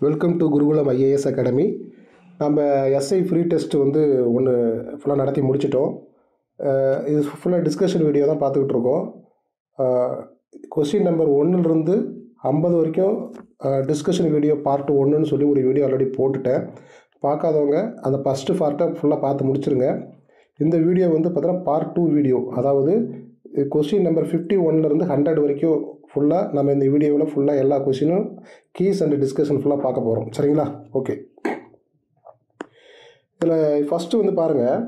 Welcome to Gurukulam IAS academy. நம்ம SI free test வந்து ஒன்று ஃபுல்லாக நடத்தி முடிச்சிட்டோம். இது ஃபுல்லாக டிஸ்கஷன் வீடியோ தான் பார்த்துக்கிட்டு இருக்கோம். கொஸ்டின் நம்பர் 1லேருந்து 50 வரைக்கும் டிஸ்கஷன் வீடியோ பார்ட் 1ன்னு சொல்லி ஒரு வீடியோ ஆல்ரெடி போட்டுட்டேன். பார்க்காதவங்க அந்த ஃபஸ்ட்டு பார்ட்டை ஃபுல்லாக பார்த்து முடிச்சிருங்க. இந்த வீடியோ வந்து பார்த்தீங்கன்னா பார்ட் 2 வீடியோ, அதாவது கொஸ்டின் நம்பர் 51லேருந்து 100 வரைக்கும் ஃபுல்லாக நம்ம இந்த வீடியோவில் ஃபுல்லாக எல்லா கொஸ்டினும் கீஸ் அண்ட் டிஸ்கஷன் ஃபுல்லாக பார்க்க போகிறோம். சரிங்களா? ஓகே. இதில் ஃபஸ்ட்டு வந்து பாருங்கள்,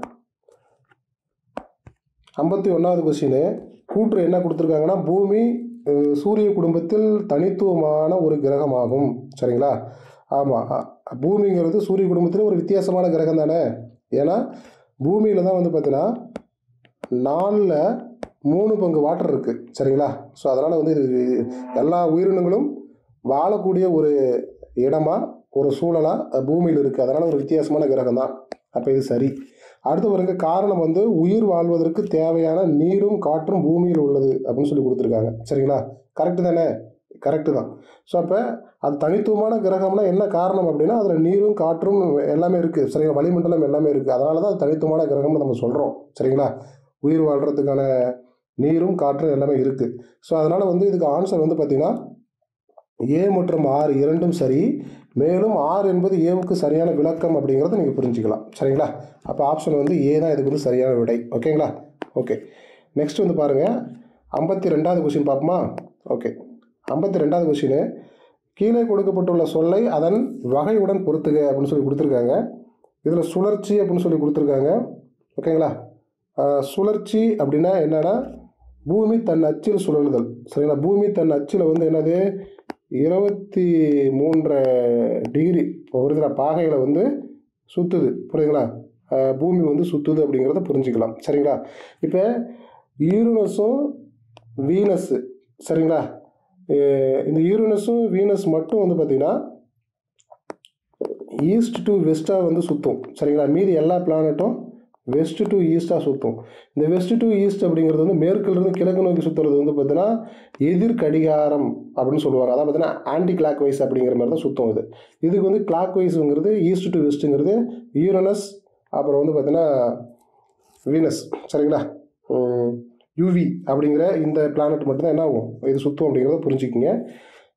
51வது கொஸ்டினு கூற்று என்ன கொடுத்துருக்காங்கன்னா, பூமி சூரிய குடும்பத்தில் தனித்துவமான ஒரு கிரகமாகும். சரிங்களா? ஆமாம், பூமிங்கிறது சூரிய குடும்பத்தில் ஒரு வித்தியாசமான கிரகம் தானே. ஏன்னா பூமியில் தான் வந்து பார்த்தீங்கன்னா 4ல் 3 பங்கு வாட்டர் இருக்குது. சரிங்களா? ஸோ அதனால் வந்து இது எல்லா உயிரினங்களும் வாழக்கூடிய ஒரு இடமா, ஒரு சூழலாக பூமியில் இருக்குது. அதனால் ஒரு வித்தியாசமான கிரகம் தான். அப்போ இது சரி. அடுத்த பிறகு காரணம் வந்து உயிர் வாழ்வதற்கு தேவையான நீரும் காற்றும் பூமியில் உள்ளது அப்படின்னு சொல்லி கொடுத்துருக்காங்க. சரிங்களா? கரெக்டு தானே? கரெக்டு தான். ஸோ அப்போ அது தனித்துவமான கிரகம்னா என்ன காரணம் அப்படின்னா, அதில் நீரும் காற்றும் எல்லாமே இருக்குது. சரிங்களா? வளிமண்டலம் எல்லாமே இருக்குது. அதனால தான் அது தனித்துவமான கிரகம்னு நம்ம சொல்கிறோம். சரிங்களா? உயிர் வாழ்கிறதுக்கான நீரும் காற்றும் எல்லாமே இருக்குது. ஸோ அதனால் வந்து இதுக்கு ஆன்சர் வந்து பார்த்திங்கன்னா ஏ மற்றும் ஆர் இரண்டும் சரி. மேலும் ஆர் என்பது ஏவுக்கு சரியான விளக்கம் அப்படிங்கிறத நீங்கள் புரிஞ்சுக்கலாம். சரிங்களா? அப்போ ஆப்ஷன் வந்து ஏ தான் இதுக்கு வந்து சரியான விடை. ஓகேங்களா? ஓகே. நெக்ஸ்ட் வந்து பாருங்கள், 52வது கொஸ்டின் பார்ப்போமா? ஓகே. 52வது கொஸ்டின், கீழே கொடுக்கப்பட்டுள்ள சொல்லை அதன் வகையுடன் பொறுத்துக அப்படின்னு சொல்லி கொடுத்துருக்காங்க. இதில் சுழற்சி அப்படின்னு சொல்லி கொடுத்துருக்காங்க. ஓகேங்களா? சுழற்சி அப்படின்னா என்னென்னா, பூமி தன் அச்சில் சுழலுதல். சரிங்களா? பூமி தன் அச்சில் வந்து என்னது 23 டிகிரி ஒரு பாகையில் வந்து சுற்றுது. புரியுதுங்களா? பூமி வந்து சுற்றுது அப்படிங்கிறத புரிஞ்சுக்கலாம். சரிங்களா? இப்போ யூரேனஸும் வீனஸு, சரிங்களா, இந்த யூரேனஸும் வீனஸ் மட்டும் வந்து பார்த்திங்கன்னா ஈஸ்ட் டு வெஸ்ட்டாக வந்து சுற்றும். சரிங்களா? மீதி எல்லா பிளானட்டும் வெஸ்ட் டு ஈஸ்ட்டாக சுற்றும். இந்த வெஸ்ட் டு ஈஸ்ட் அப்படிங்கிறது வந்து மேற்கிலிருந்து கிழக்கு நோக்கி சுற்றுறது வந்து பார்த்தீங்கன்னா எதிர்கடிகாரம் அப்படின்னு சொல்லுவாங்க. அதாவது பார்த்தீங்கன்னா ஆன்டி கிளாக் வைஸ் அப்படிங்கிற மாதிரி தான் சுற்றும். இதுக்கு வந்து கிளாக் வைஸுங்கிறது ஈஸ்ட் டு வெஸ்ட்டுங்கிறது யூரேனஸ், அப்புறம் வந்து பார்த்தீங்கன்னா வீனஸ். சரிங்களா? யூவி அப்படிங்கிற இந்த பிளானட் மட்டும்தான் என்ன ஆகும், இது சுற்றும் அப்படிங்கிறத புரிஞ்சுக்கிங்க.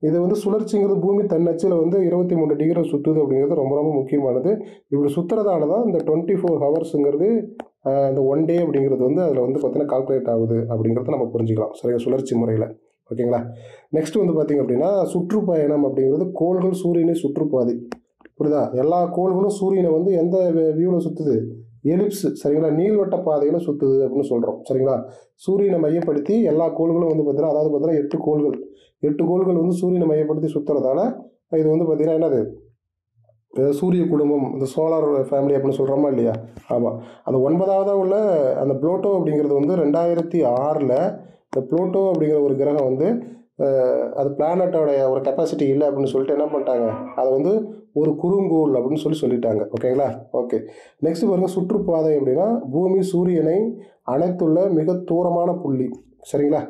இது வந்து சுழற்சிங்கிறது பூமி தன்னச்சில் வந்து 23 டிகிரி சுற்றுது அப்படிங்கிறது ரொம்ப ரொம்ப முக்கியமானது. இப்படி சுற்றுறதால தான் இந்த 24 ஹவர்ஸுங்கிறது இந்த 1 டே அப்படிங்கிறது வந்து அதில் வந்து பார்த்தீங்கன்னா கால்குலேட் ஆகுது அப்படிங்கிறத நம்ம புரிஞ்சுக்கலாம். சரிங்க? சுழற்சி முறையில். ஓகேங்களா? நெக்ஸ்ட் வந்து பார்த்திங்க அப்படின்னா, சுற்றுப்பயணம் அப்படிங்கிறது கோள்கள் சூரியனை சுற்றுப்பாதை. புரியுதா? எல்லா கோள்களும் சூரியனை வந்து எந்த வியூவில் சுற்றுது? எலிப்ஸ். சரிங்களா? நீள்வட்ட பாதையில் சுற்றுது அப்படின்னு சொல்கிறோம். சரிங்களா? சூரியனை மையப்படுத்தி எல்லா கோள்களும் வந்து பார்த்தீங்கன்னா, அதாவது பார்த்தீங்கன்னா 8 கோள்கள் வந்து சூரியனை மையப்படுத்தி சுற்றுறதால இது வந்து பார்த்திங்கன்னா என்னது, சூரிய குடும்பம், இந்த சோலார் ஃபேமிலி அப்படின்னு சொல்கிறோமா இல்லையா? ஆமாம். அந்த 9வதாக உள்ள அந்த ப்ளூட்டோ அப்படிங்கிறது வந்து 2006ல் இந்த ப்ளூட்டோ அப்படிங்கிற ஒரு கிரகம் வந்து அது பிளானட்டோடைய ஒரு கெப்பாசிட்டி இல்லை அப்படின்னு சொல்லிட்டு என்ன பண்ணிட்டாங்க, அதை வந்து ஒரு குறுங்கோள் அப்படின்னு சொல்லிட்டாங்க. ஓகேங்களா? ஓகே. நெக்ஸ்ட் பாருங்கள், சுற்றுப்பாதை அப்படின்னா பூமி சூரியனை அனைத்துள்ள மிக தூரமான புள்ளி. சரிங்களா?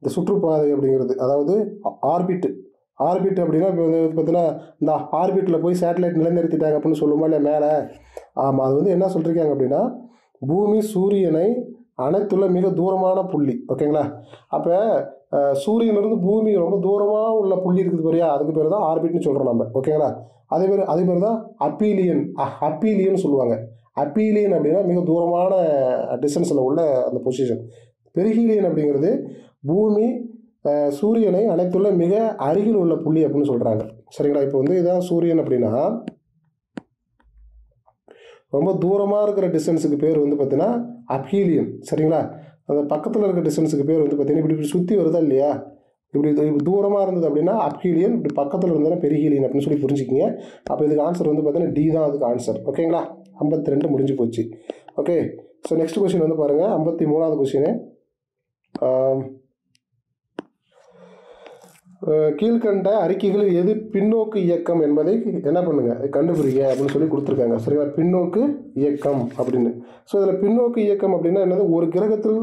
இந்த சுற்றுப்பாதை அப்படிங்கிறது அதாவது ஆர்பிட் அப்படின்னா இப்போ வந்து பார்த்தீங்கன்னா இந்த ஆர்பிட்டில் போய் சேட்டலைட் நிலைநிறுத்திட்டாங்க அப்படின்னு சொல்லுமா இல்லையா மேலே? ஆமாம். அது வந்து என்ன சொல்லியிருக்காங்க அப்படின்னா, பூமி சூரியனை அனைத்துள்ள மிக தூரமான புள்ளி. ஓகேங்களா? அப்போ சூரியனிலிருந்து பூமி ரொம்ப தூரமாக உள்ள புள்ளி இருக்குது பாரியா, அதுக்கு பேர் தான் ஆர்பிட்னு சொல்கிறோம் நம்ம. ஓகேங்களா? அதே பேர் தான் அப்பீலியன் சொல்லுவாங்க. அப்பீலியன் அப்படின்னா மிக தூரமான டிஸ்டன்ஸில் உள்ள அந்த பொசிஷன். பெரிஹீலியன் அப்படிங்கிறது பூமி சூரியனை அனைத்துள்ள மிக அருகில் உள்ள புள்ளி அப்படின்னு சொல்கிறாங்க. சரிங்களா? இப்போ வந்து இதான் சூரியன் அப்படின்னா ரொம்ப தூரமாக இருக்கிற டிஸ்டன்ஸுக்கு பேர் வந்து பார்த்தீங்கன்னா அப்ஹீலியன். சரிங்களா? அந்த பக்கத்தில் இருக்கிற டிஸ்டன்ஸுக்கு பேர் வந்து பார்த்தீங்கன்னா இப்படி சுற்றி வருதா இல்லையா, இப்படி தூரமாக இருந்தது அப்படின்னா அப்ஹீலியன், இப்படி பக்கத்தில் இருந்ததுன்னா பெரிஹீலியன் அப்படின்னு சொல்லி புரிஞ்சுக்கிங்க. அப்போ இதுக்கு ஆன்சர் வந்து பார்த்தீங்கன்னா டி தான் அதுக்கு ஆன்சர். ஓகேங்களா? 52 முடிஞ்சு போச்சு. ஓகே. ஸோ நெக்ஸ்ட் கொஸ்டின் வந்து பாருங்கள், 53வது கொஸ்டின், கீழ்கண்ட அறிக்கைகளில் எது பின்னோக்கு இயக்கம் என்பதை என்ன பண்ணுங்க கண்டுபிடிங்க அப்படின்னு சொல்லி கொடுத்துருக்காங்க. சரிங்களா? பின்னோக்கு இயக்கம் அப்படின்னு. ஸோ இதில் பின்னோக்கு இயக்கம் அப்படின்னா என்னது, ஒரு கிரகத்தில்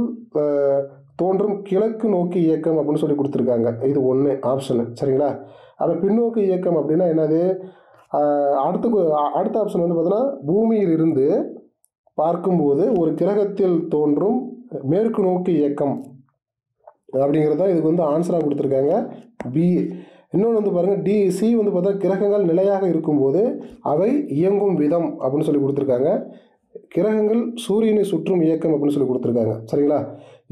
தோன்றும் கிழக்கு நோக்கி இயக்கம் அப்படின்னு சொல்லி கொடுத்துருக்காங்க. இது 1 ஆப்ஷனு. சரிங்களா? அப்போ பின்னோக்கு இயக்கம் அப்படின்னா என்னது? அடுத்த ஆப்ஷன் வந்து பார்த்தீங்கன்னா பூமியில் இருந்து பார்க்கும்போது ஒரு கிரகத்தில் தோன்றும் மேற்கு நோக்கி இயக்கம் அப்படிங்கிறது தான் இதுக்கு வந்து ஆன்சராக கொடுத்துருக்காங்க பி. இன்னொன்று வந்து பாருங்கள் சி வந்து பார்த்தா கிரகங்கள் நிலையாக இருக்கும்போது அவை இயங்கும் விதம் அப்படின்னு சொல்லி கொடுத்துருக்காங்க. கிரகங்கள் சூரியனை சுற்றும் இயக்கம் அப்படின்னு சொல்லி கொடுத்துருக்காங்க. சரிங்களா?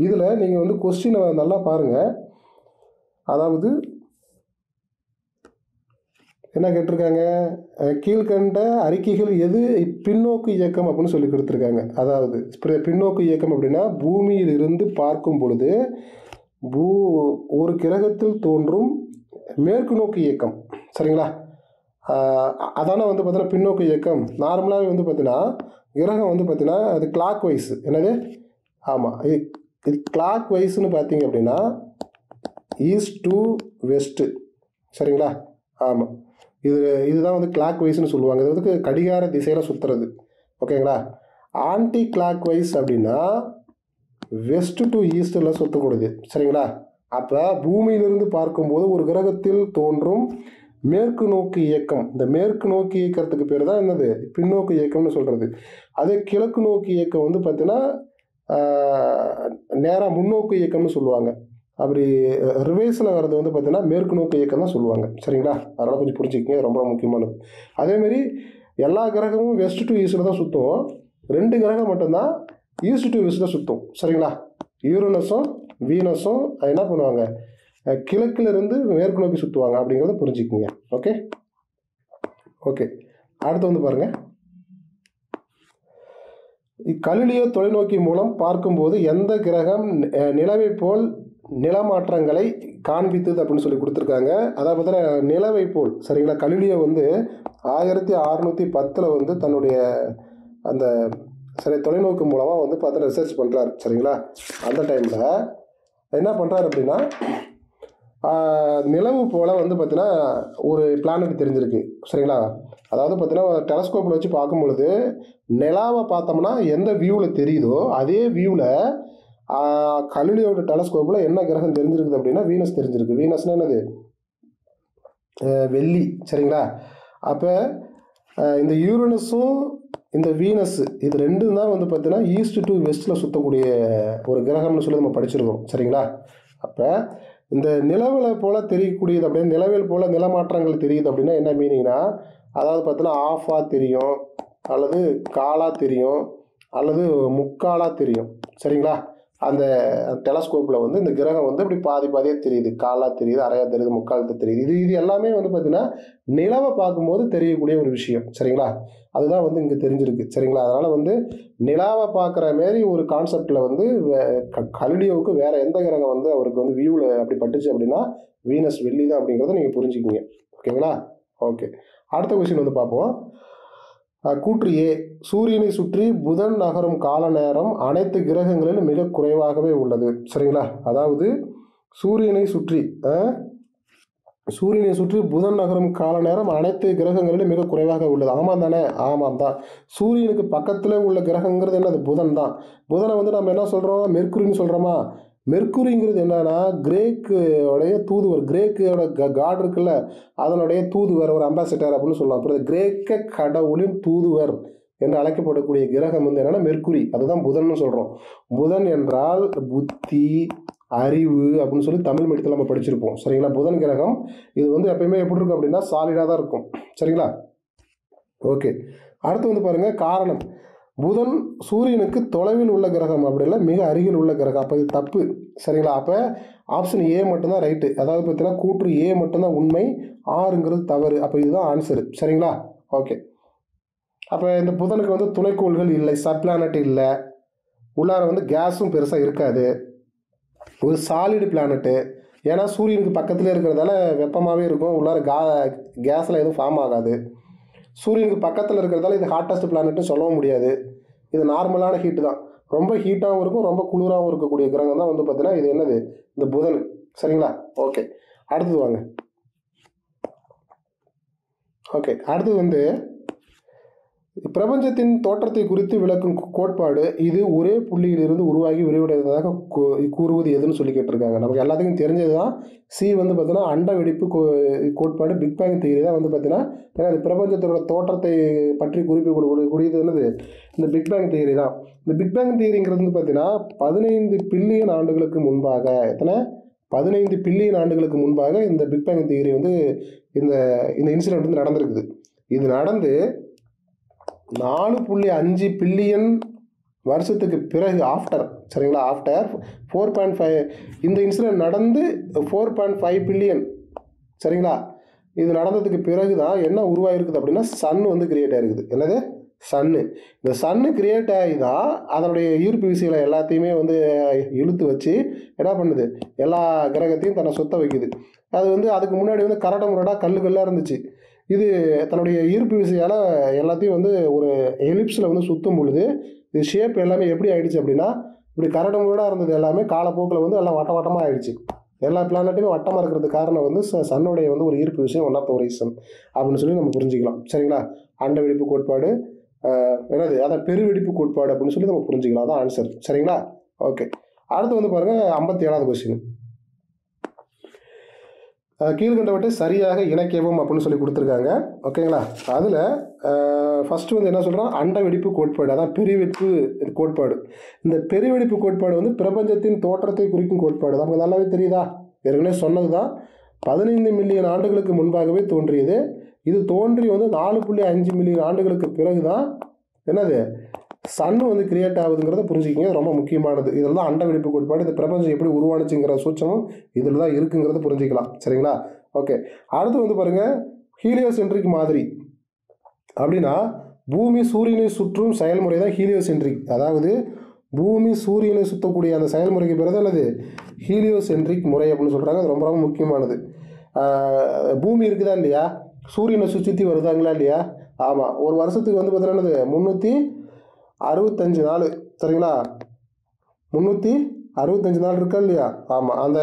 இதில் நீங்கள் வந்து கொஸ்டினை நல்லா பாருங்கள். அதாவது என்ன கேட்டிருக்காங்க? கீழ்கண்ட அறிக்கைகள் எது பின்னோக்கு இயக்கம் அப்படின்னு சொல்லி கொடுத்துருக்காங்க. அதாவது பின்னோக்கு இயக்கம் அப்படின்னா பூமியில் இருந்து பார்க்கும் பொழுது ஒரு கிரகத்தில் தோன்றும் மேற்கு நோக்கு இயக்கம். சரிங்களா? அதான வந்து பார்த்தீங்கன்னா பின்னோக்கு இயக்கம். நார்மலாகவே வந்து பார்த்தீங்கன்னா கிரகம் வந்து பார்த்தீங்கன்னா அது கிளாக் வைஸ். என்னது? ஆமாம், இது கிளாக் வைஸ்னு பார்த்தீங்க அப்படின்னா ஈஸ்ட் டு வெஸ்ட்டு. சரிங்களா? ஆமாம், இதுதான் வந்து கிளாக் வைஸ்னு சொல்லுவாங்க. இது வந்து கடிகார திசையில் சுற்றுறது. ஓகேங்களா? ஆன்டி கிளாக் வைஸ் அப்படின்னா வெஸ்ட் டு ஈஸ்டில் சுற்றக்கூடியது. சரிங்களா? அப்போ பூமியிலிருந்து பார்க்கும்போது ஒரு கிரகத்தில் தோன்றும் மேற்கு நோக்கி இயக்கம். இந்த மேற்கு நோக்கி இயக்கத்துக்கு பேர் தான் என்னது? பின்னோக்கு இயக்கம்னு சொல்கிறது. அதே கிழக்கு நோக்கி இயக்கம் வந்து பார்த்தீங்கன்னா நேராக முன்னோக்கு இயக்கம்னு சொல்லுவாங்க. அப்படி ரிவேர்ஸில் வர்றது வந்து பார்த்தீங்கன்னா மேற்கு நோக்கு இயக்கம் தான் சொல்லுவாங்க. சரிங்களா? அதனால் கொஞ்சம் புரிஞ்சுக்கிங்க, ரொம்ப முக்கியமானது. அதேமாரி எல்லா கிரகமும் வெஸ்ட் டு ஈஸ்டில் தான் சுற்றும். 2 கிரகம் மட்டும்தான் ஈஸ்ட் டு வெஸ்ட்டில் சுற்றும். சரிங்களா? யூரனஸும் வீனஸும் என்ன பண்ணுவாங்க? கிழக்கிலிருந்து மேற்கு நோக்கி சுற்றுவாங்க அப்படிங்கிறத புரிஞ்சுக்குங்க. ஓகே ஓகே அடுத்து வந்து பாருங்கள். கலிலியோ தொலைநோக்கி மூலம் பார்க்கும்போது எந்த கிரகம் நிலவை போல் நிலமாற்றங்களை காண்பித்தது அப்படின்னு சொல்லி கொடுத்துருக்காங்க. அதாவது பார்த்தீங்கன்னா நிலவை போல். சரிங்களா? கலிலியோ வந்து 1610 வந்து தன்னுடைய அந்த தொலைநோக்கு மூலமாக வந்து பார்த்து ரிசர்ச் பண்ணுறாரு. சரிங்களா? அந்த டைமில் என்ன பண்ணுறாரு அப்படின்னா நிலவு போல் வந்து பார்த்தீங்கன்னா ஒரு பிளானட் தெரிஞ்சிருக்கு. சரிங்களா? அதாவது பார்த்தீங்கன்னா டெலஸ்கோப்பில் வச்சு பார்க்கும் பொழுது நிலாவை பார்த்தோம்னா எந்த வியூவில் தெரியுதோ அதே வியூவில் கலிலியோட டெலஸ்கோப்பில் என்ன கிரகம் தெரிஞ்சிருக்குது அப்படின்னா வீனஸ் தெரிஞ்சிருக்கு. வீனஸ்னால் என்னது? வெள்ளி. சரிங்களா? அப்போ இந்த யூரனஸும் இந்த வீனஸ் இது ரெண்டும் தான் வந்து பார்த்தீங்கன்னா ஈஸ்ட் டு வெஸ்ட்டில் சுற்றக்கூடிய ஒரு கிரகம்னு சொல்லி நம்ம படிச்சிருக்கோம். சரிங்களா? அப்போ இந்த நிலவில் போல் தெரியக்கூடியது அப்படியே நிலவில் போல் நிலமாற்றங்கள் தெரியுது அப்படின்னா என்ன மீனிங்னா, அதாவது பார்த்தீங்கன்னா ஆஃபாக தெரியும், அல்லது காலாக தெரியும், அல்லது முக்காலாக தெரியும். சரிங்களா? அந்த டெலஸ்கோப்பில் வந்து இந்த கிரகம் வந்து இப்படி பாதி பாதியாக தெரியுது. காலாக தெரியுது, அரையாக தெரியுது, முக்காலத்தை தெரியுது. இது எல்லாமே வந்து பார்த்தீங்கன்னா நிலவை பார்க்கும்போது தெரியக்கூடிய ஒரு விஷயம். சரிங்களா? அதுதான் வந்து இங்கே தெரிஞ்சிருக்கு. சரிங்களா? அதனால் வந்து நிலாவை பார்க்குற மாரி ஒரு கான்செப்டில் வந்து கலிலியோவுக்கு வேறு எந்த கிரகம் வந்து அவருக்கு வந்து வியூவில் அப்படி பட்டுச்சு அப்படின்னா வீனஸ், வெள்ளி தான் அப்படிங்கிறத நீங்கள் புரிஞ்சுக்கிங்க. ஓகேங்களா? ஓகே அடுத்த கொஸ்டின் வந்து பார்ப்போம். கூற்று ஏ, சூரியனை சுற்றி புதன் நகரும் கால நேரம் அனைத்து கிரகங்களிலும் மிக குறைவாகவே உள்ளது. சரிங்களா? அதாவது சூரியனை சுற்றி புதன் நகரும் கால நேரம் அனைத்து கிரகங்களிலும் மிக குறைவாக உள்ளது. ஆமாம் தானே? ஆமாம் தான். சூரியனுக்கு பக்கத்தில் உள்ள கிரகங்கிறது என்னது? புதன் தான். புதனை வந்து நம்ம என்ன சொல்கிறோம்? மெர்க்குரின்னு சொல்கிறோமா? மெர்க்குரிங்கிறது என்னன்னா கிரேக்கோடைய தூதுவர். கிரேக்கோட காட் இருக்குல்ல, அதனுடைய தூதுவர், ஒரு அம்பாசிடர் அப்படின்னு சொல்லலாம். அப்புறம் கிரேக்க கடவுளின் தூதுவர் என்று அழைக்கப்படக்கூடிய கிரகம் வந்து என்னன்னா மெர்க்குரி. அதுதான் புதன்னு சொல்கிறோம். புதன் என்றால் புத்தி, அறிவு அப்படின்னு சொல்லி தமிழ் மீடியத்தில் நம்ம படிச்சிருப்போம். சரிங்களா? புதன் கிரகம் இது வந்து எப்பயுமே எப்படி இருக்கும் அப்படின்னா சாலிடாக தான் இருக்கும். சரிங்களா? ஓகே அடுத்து வந்து பாருங்கள் காரணம். புதன் சூரியனுக்கு தொலைவில் உள்ள கிரகம் அப்படி இல்லை, மிக அருகில் உள்ள கிரகம். அப்போ இது தப்பு. சரிங்களா? அப்போ ஆப்ஷன் ஏ மட்டும்தான் ரைட்டு. அதாவது பார்த்தீங்கன்னா கூற்று ஏ மட்டும்தான் உண்மை, ஆறுங்கிறது தவறு. அப்போ இதுதான் ஆன்சரு. சரிங்களா? ஓகே அப்போ இந்த புதனுக்கு வந்து துணைக்கோள்கள் இல்லை, சப்பிளானட் இல்லை, உள்ளார வந்து கேஸும் பெருசாக இருக்காது, ஒரு சாலிடு பிளானட்டு. ஏன்னா சூரியனுக்கு பக்கத்தில் இருக்கிறதால வெப்பமாகவே இருக்கும், உள்ளார கேஸில் எதுவும் ஃபார்ம் ஆகாது. சூரியனுக்கு பக்கத்தில் இருக்கிறதால இது ஹாட்டஸ்ட் பிளானட்னு சொல்லவும் முடியாது. இது நார்மலான ஹீட்டு தான். ரொம்ப ஹீட்டாகவும் இருக்கும், ரொம்ப குளிராகவும் இருக்கக்கூடிய கிரகம் தான் வந்து பார்த்தீங்கன்னா இது என்னது? இந்த புதன். சரிங்களா? ஓகே அடுத்தது வாங்க. ஓகே அடுத்தது வந்து பிரபஞ்சத்தின் தோற்றத்தை குறித்து விளக்கும் கோட்பாடு இது ஒரே புள்ளியிலிருந்து உருவாகி விரிவடைவதாக கூறுவது எதுன்னு சொல்லி கேட்டிருக்காங்க. நமக்கு எல்லாத்துக்கும் தெரிஞ்சது தான். சி வந்து பார்த்தீங்கன்னா அண்ட வெடிப்பு கோட்பாடு, பிக் பேங் தியரி தான் வந்து பார்த்தீங்கன்னா ஏன்னா அது பிரபஞ்சத்தோட தோற்றத்தை பற்றி குறிப்பு கொடுக்கக்கூடியது என்னது, இந்த பிக் பேங் தியரி தான். இந்த பிக் பேங் தியரிங்கிறது வந்து பார்த்தீங்கன்னா 15 பில்லியன் ஆண்டுகளுக்கு முன்பாக, எத்தனை 15 பில்லியன் ஆண்டுகளுக்கு முன்பாக இந்த பிக் பேங் தியரி வந்து இந்த இந்த இன்சிடென்ட் வந்து நடந்திருக்குது. இது நடந்து 4.5 பில்லியன் வருஷத்துக்கு பிறகு ஆஃப்டர், சரிங்களா, ஆஃப்டர் 4.5 இந்த இன்சிடென்ட் நடந்து 4.5 பில்லியன், சரிங்களா, இது நடந்ததுக்கு பிறகு தான் என்ன உருவாயிருக்குது அப்படின்னா சன் வந்து கிரியேட் ஆகிருக்குது. என்னது, சன்னு. இந்த சன்னு கிரியேட் ஆகி தான் அதனுடைய ஈர்ப்பு விசைகளை எல்லாத்தையுமே வந்து இழுத்து வச்சு என்ன பண்ணுது, எல்லா கிரகத்தையும் தன்னை சுத்த வைக்குது. அது வந்து அதுக்கு முன்னாடி வந்து கரட முரடாக கல்லாக இருந்துச்சு. இது தன்னுடைய ஈர்ப்பு விசையால் எல்லாத்தையும் வந்து ஒரு எலிப்ஸில் வந்து சுற்றும் பொழுது இது ஷேப் எல்லாமே எப்படி ஆயிடுச்சு அப்படின்னா, இப்படி கரடு முரடாக இருந்தது எல்லாமே காலப்போக்கில் வந்து எல்லாம் வட்ட வட்டமாக ஆயிடுச்சு. எல்லா பிளானட்டுமே வட்டமாக இருக்கிறதுக்கு காரணம் வந்து சன்னுடைய வந்து ஒரு ஈர்ப்பு விஷயம், ஒன் ஆஃப் த ரீசன் அப்படின்னு சொல்லி நம்ம புரிஞ்சுக்கலாம். சரிங்களா, அண்ட வெடிப்பு கோட்பாடு என்னது, அதான் பெருவெடிப்பு கோட்பாடு அப்படின்னு சொல்லி நம்ம புரிஞ்சுக்கலாம். அதான் ஆன்சர். சரிங்களா, ஓகே. அடுத்து வந்து பாருங்கள் 57வது கொஸ்டின். கீழ்கண்டவற்றை சரியாக இணைக்கவும் அப்படின்னு சொல்லி கொடுத்துருக்காங்க. ஓகேங்களா, அதில் ஃபஸ்ட்டு வந்து என்ன சொல்கிறோம், அண்ட வெடிப்பு கோட்பாடு, அதான் பெருவெடிப்பு கோட்பாடு. இந்த பெருவெடிப்பு கோட்பாடு வந்து பிரபஞ்சத்தின் தோற்றத்தை குறிக்கும் கோட்பாடு. நமக்கு நல்லாவே தெரியுதா, ஏற்கனவே சொன்னது தான். 15 மில்லியன் ஆண்டுகளுக்கு முன்பாகவே தோன்றியது. இது தோன்றி வந்து 4.5 மில்லியன் ஆண்டுகளுக்கு பிறகு தான் என்னது சன்னு வந்து கிரியேட் ஆகுதுங்கிறத புரிஞ்சுக்கிங்க. ரொம்ப முக்கியமானது. இதில் தான் அண்ட வெடிப்பு கோட்பாடு, இந்த பிரபஞ்சம் எப்படி உருவானுச்சுங்கிற சூட்சமும் இதில் தான் இருக்குங்கிறத புரிஞ்சுக்கலாம். சரிங்களா, ஓகே. அடுத்து வந்து பாருங்கள், ஹீலியோசென்ட்ரிக் மாதிரி அப்படின்னா பூமி சூரியனை சுற்றும் செயல்முறை தான் ஹீலியோசென்ட்ரிக். அதாவது பூமி சூரியனை சுற்றக்கூடிய அந்த செயல்முறைக்கு பிறகு என்னது ஹீலியோசென்ட்ரிக் முறை அப்படின்னு சொல்கிறாங்க. அது ரொம்ப ரொம்ப முக்கியமானது. பூமி இருக்குதா இல்லையா, சூரியனை சுற்றி வருதாங்களா இல்லையா? ஆமாம். ஒரு வருஷத்துக்கு வந்து பார்த்தீங்கன்னா 365 நாள், சரிங்களா, 365 நாள் இருக்கா இல்லையா? ஆமாம். அந்த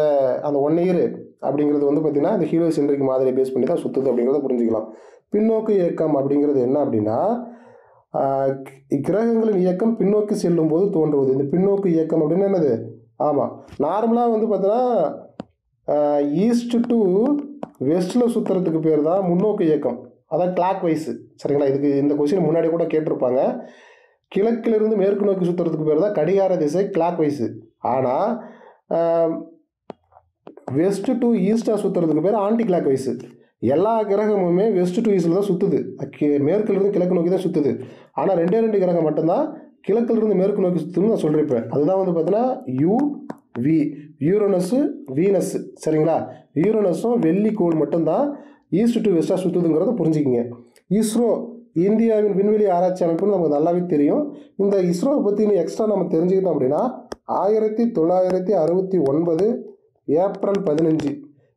அந்த 1 இயர் அப்படிங்கிறது வந்து பார்த்திங்கன்னா இந்த ஹீலியோசென்ட்ரிக் மாதிரி பேஸ் பண்ணி தான் சுற்றுது அப்படிங்கிறத புரிஞ்சுக்கலாம். பின்னோக்கு இயக்கம் அப்படிங்கிறது என்ன அப்படின்னா, கிரகங்களின் இயக்கம் பின்னோக்கி செல்லும் போது தோன்றுவது. இந்த பின்னோக்கு இயக்கம் அப்படின்னு என்னது, ஆமாம், நார்மலாக வந்து பார்த்தீங்கன்னா ஈஸ்ட் டு வெஸ்ட்டில் சுற்றுறதுக்கு பேர் தான் முன்னோக்கு இயக்கம், அதான் கிளாக் வைஸு. சரிங்களா, இதுக்கு இந்த கொஸ்டின் முன்னாடி கூட கேட்டிருப்பாங்க. கிழக்கிலிருந்து மேற்கு நோக்கி சுற்றுறதுக்கு பேர் தான் கடிகார திசை, கிளாக் வைஸு. ஆனால் வெஸ்ட் டு ஈஸ்டாக சுற்றுறதுக்கு பேர் ஆன்டி கிளாக் வைஸு. எல்லா கிரகமுமே வெஸ்ட் டு ஈஸ்டில் தான் சுற்றுது, மேற்கிலிருந்து கிழக்கு நோக்கி தான் சுற்றுது. ஆனால் 2 கிரகம் மட்டும்தான் கிழக்கிலிருந்து மேற்கு நோக்கி சுற்றுன்னு நான் சொல்லியிருப்பேன். அதுதான் வந்து பார்த்தீங்கன்னா யூவி, யூரோனஸு, வீனஸ். சரிங்களா, யூரோனஸும் வெள்ளிக்கோள் மட்டும்தான் ஈஸ்ட் டு வெஸ்ட்டாக சுற்றுதுங்கிறத புரிஞ்சுக்கிங்க. இஸ்ரோ இந்தியாவின் விண்வெளி ஆராய்ச்சி அமைப்புன்னு நமக்கு நல்லாவே தெரியும். இந்த இஸ்ரோவை பற்றி இன்னும் எக்ஸ்ட்ரா நம்ம தெரிஞ்சுக்கிட்டோம் அப்படின்னா 1969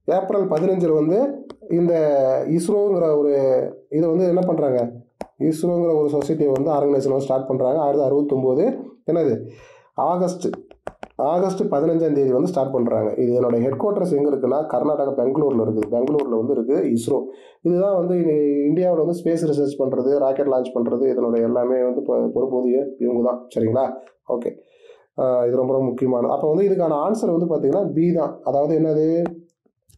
ஏப்ரல் 15 வந்து இந்த இஸ்ரோங்கிற ஒரு இதை வந்து என்ன பண்ணுறாங்க, இஸ்ரோங்கிற ஒரு சொசைட்டியை வந்து ஆர்கனைசேஷன் ஸ்டார்ட் பண்ணுறாங்க. 1969 என்னது ஆகஸ்ட் 15 வந்து ஸ்டார்ட் பண்ணுறாங்க. இது என்னோட ஹெட் குவார்ட்டர்ஸ் எங்கே இருக்குன்னா கர்நாடகா பெங்களூரில் இருக்குது. பெங்களூரில் வந்து இருக்குது இஸ்ரோ. இதுதான் வந்து இந்தியாவில் வந்து ஸ்பேஸ் ரிசர்ச் பண்ணுறது, ராக்கெட் லான்ச் பண்ணுறது, இதனோட எல்லாமே வந்து பொறுப்போதிய இவங்க தான். சரிங்களா, ஓகே. இது ரொம்ப ரொம்ப முக்கியமானது. அப்போ வந்து இதுக்கான ஆன்சர் வந்து பார்த்திங்கன்னா பி தான். அதாவது என்னது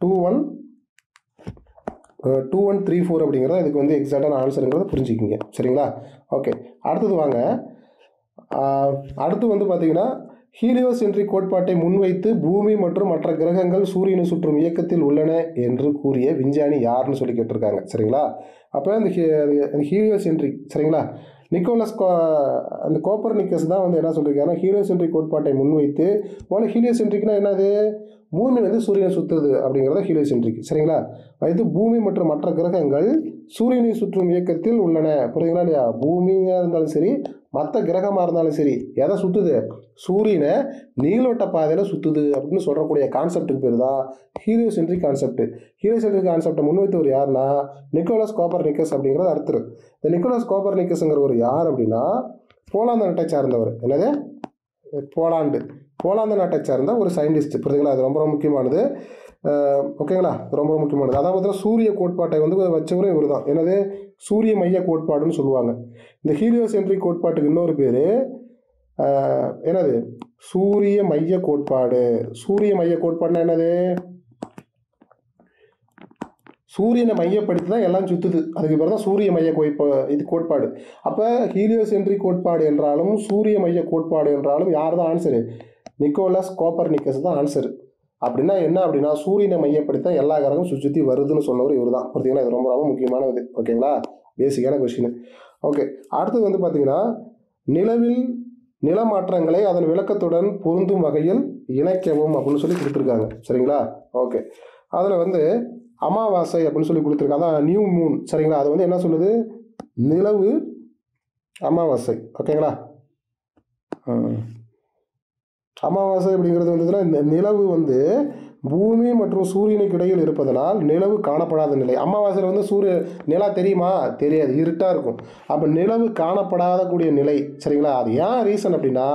2134 அப்படிங்கிறத இதுக்கு வந்து எக்ஸாக்டான ஆன்சருங்கிறத புரிஞ்சுக்கிங்க. சரிங்களா, ஓகே. அடுத்தது வாங்க. அடுத்து வந்து பார்த்திங்கன்னா ஹீலியோசென்ட்ரிக் கோட்பாட்டை முன்வைத்து பூமி மற்றும் மற்ற கிரகங்கள் சூரியனை சுற்றும் இயக்கத்தில் உள்ளன என்று கூறிய விஞ்ஞானி யாருன்னு சொல்லி கேட்டிருக்காங்க. சரிங்களா, அப்போ அந்த ஹீலியோசென்ட்ரிக், சரிங்களா, அந்த கோப்பர்னிக்கஸ் தான் வந்து என்ன சொல்லியிருக்காங்க, ஹீலியோசென்ட்ரிக் கோட்பாட்டை முன்வைத்து. முதல்ல ஹீலியோசென்ட்ரிக்னா என்னது, பூமி வந்து சூரியனை சுற்றுது அப்படிங்கிறத ஹீலியோசென்ட்ரிக். சரிங்களா, இது பூமி மற்றும் மற்ற கிரகங்கள் சூரியனை சுற்றும் இயக்கத்தில் உள்ளன. புரியுதுங்களா இல்லையா? பூமியாக இருந்தாலும் சரி, மற்ற கிரகமாக இருந்தாலும் சரி, எதை சுற்றுது, சூரியனை நீள்வட்ட பாதையில் சுற்றுது அப்படின்னு சொல்லக்கூடிய கான்செப்டுக்கு பேர் தான் ஹீலியோசென்ட்ரிக் கான்செப்ட். ஹீலியோசென்ட்ரிக் கான்செப்டை முன்வைத்தவர் யாருன்னா நிக்கோலஸ் கோப்பர்னிக்கஸ் அப்படிங்கிறது அர்த்தம். இந்த நிக்கோலஸ் கோப்பர்னிக்கஸ்ங்கிற ஒரு யார் அப்படின்னா போலாந்து நாட்டை சார்ந்தவர். என்னது, போலாந்து நாட்டை சார்ந்த ஒரு சயின்டிஸ்ட். புரியுதுங்களா, அது ரொம்ப ரொம்ப முக்கியமானது. ஓகேங்களா, ரொம்ப முக்கியமானது. அதான் பார்த்தீங்கன்னா சூரிய கோட்பாட்டை வந்து வச்சவரும் இவர் தான். என்னது, சூரிய மைய கோட்பாடுன்னு சொல்லுவாங்க. இந்த ஹீலியோசென்ட்ரிக் கோட்பாட்டுக்கு இன்னொரு பேர் என்னது, சூரிய மைய கோட்பாடு. சூரிய மைய கோட்பாடுனா என்னது, சூரியனை மையப்படுத்தி தான் எல்லாம் சுற்றுது, அதுக்கு பேர் தான் சூரிய மைய இது கோட்பாடு. அப்போ ஹீலியோசென்ட்ரிக் கோட்பாடு என்றாலும் சூரிய மைய கோட்பாடு என்றாலும் யார் தான் ஆன்சரு, நிக்கோலஸ் கோப்பர்னிக்கஸ் தான் ஆன்சரு. அப்படின்னா என்ன அப்படின்னா சூரியனை மையப்படுத்தி தான் எல்லா கிரகமும் சுற்றி வருதுன்னு சொன்னவர் இவர் தான். பார்த்தீங்களா, இது ரொம்ப ரொம்ப முக்கியமான இது. ஓகேங்களா, பேசிக்கான கொஸ்டின். ஓகே, அடுத்தது வந்து பார்த்தீங்கன்னா நிலவில் நிலமாற்றங்களை அதன் விளக்கத்துடன் பொருந்தும் வகையில் இணைக்கவும் அப்படின்னு சொல்லி கொடுத்துருக்காங்க. சரிங்களா, ஓகே. அதில் வந்து அமாவாசை அப்படின்னு சொல்லி கொடுத்துருக்காங்க, அதான் நியூ மூன். சரிங்களா, அது வந்து என்ன சொல்லுது, நிலவு அமாவாசை. ஓகேங்களா, அமாவாசை அப்படிங்கிறது வந்துன்னா இந்த நிலவு வந்து பூமி மற்றும் சூரியனுக்கு இடையில் இருப்பதனால் நிலவு காணப்படாத நிலை. அமாவாசையில் வந்து நிலா தெரியுமா, தெரியாது, இருட்டாக இருக்கும். அப்போ நிலவு காணப்படாத கூடிய நிலை. சரிங்களா, அது ஏன் ரீசன் அப்படின்னா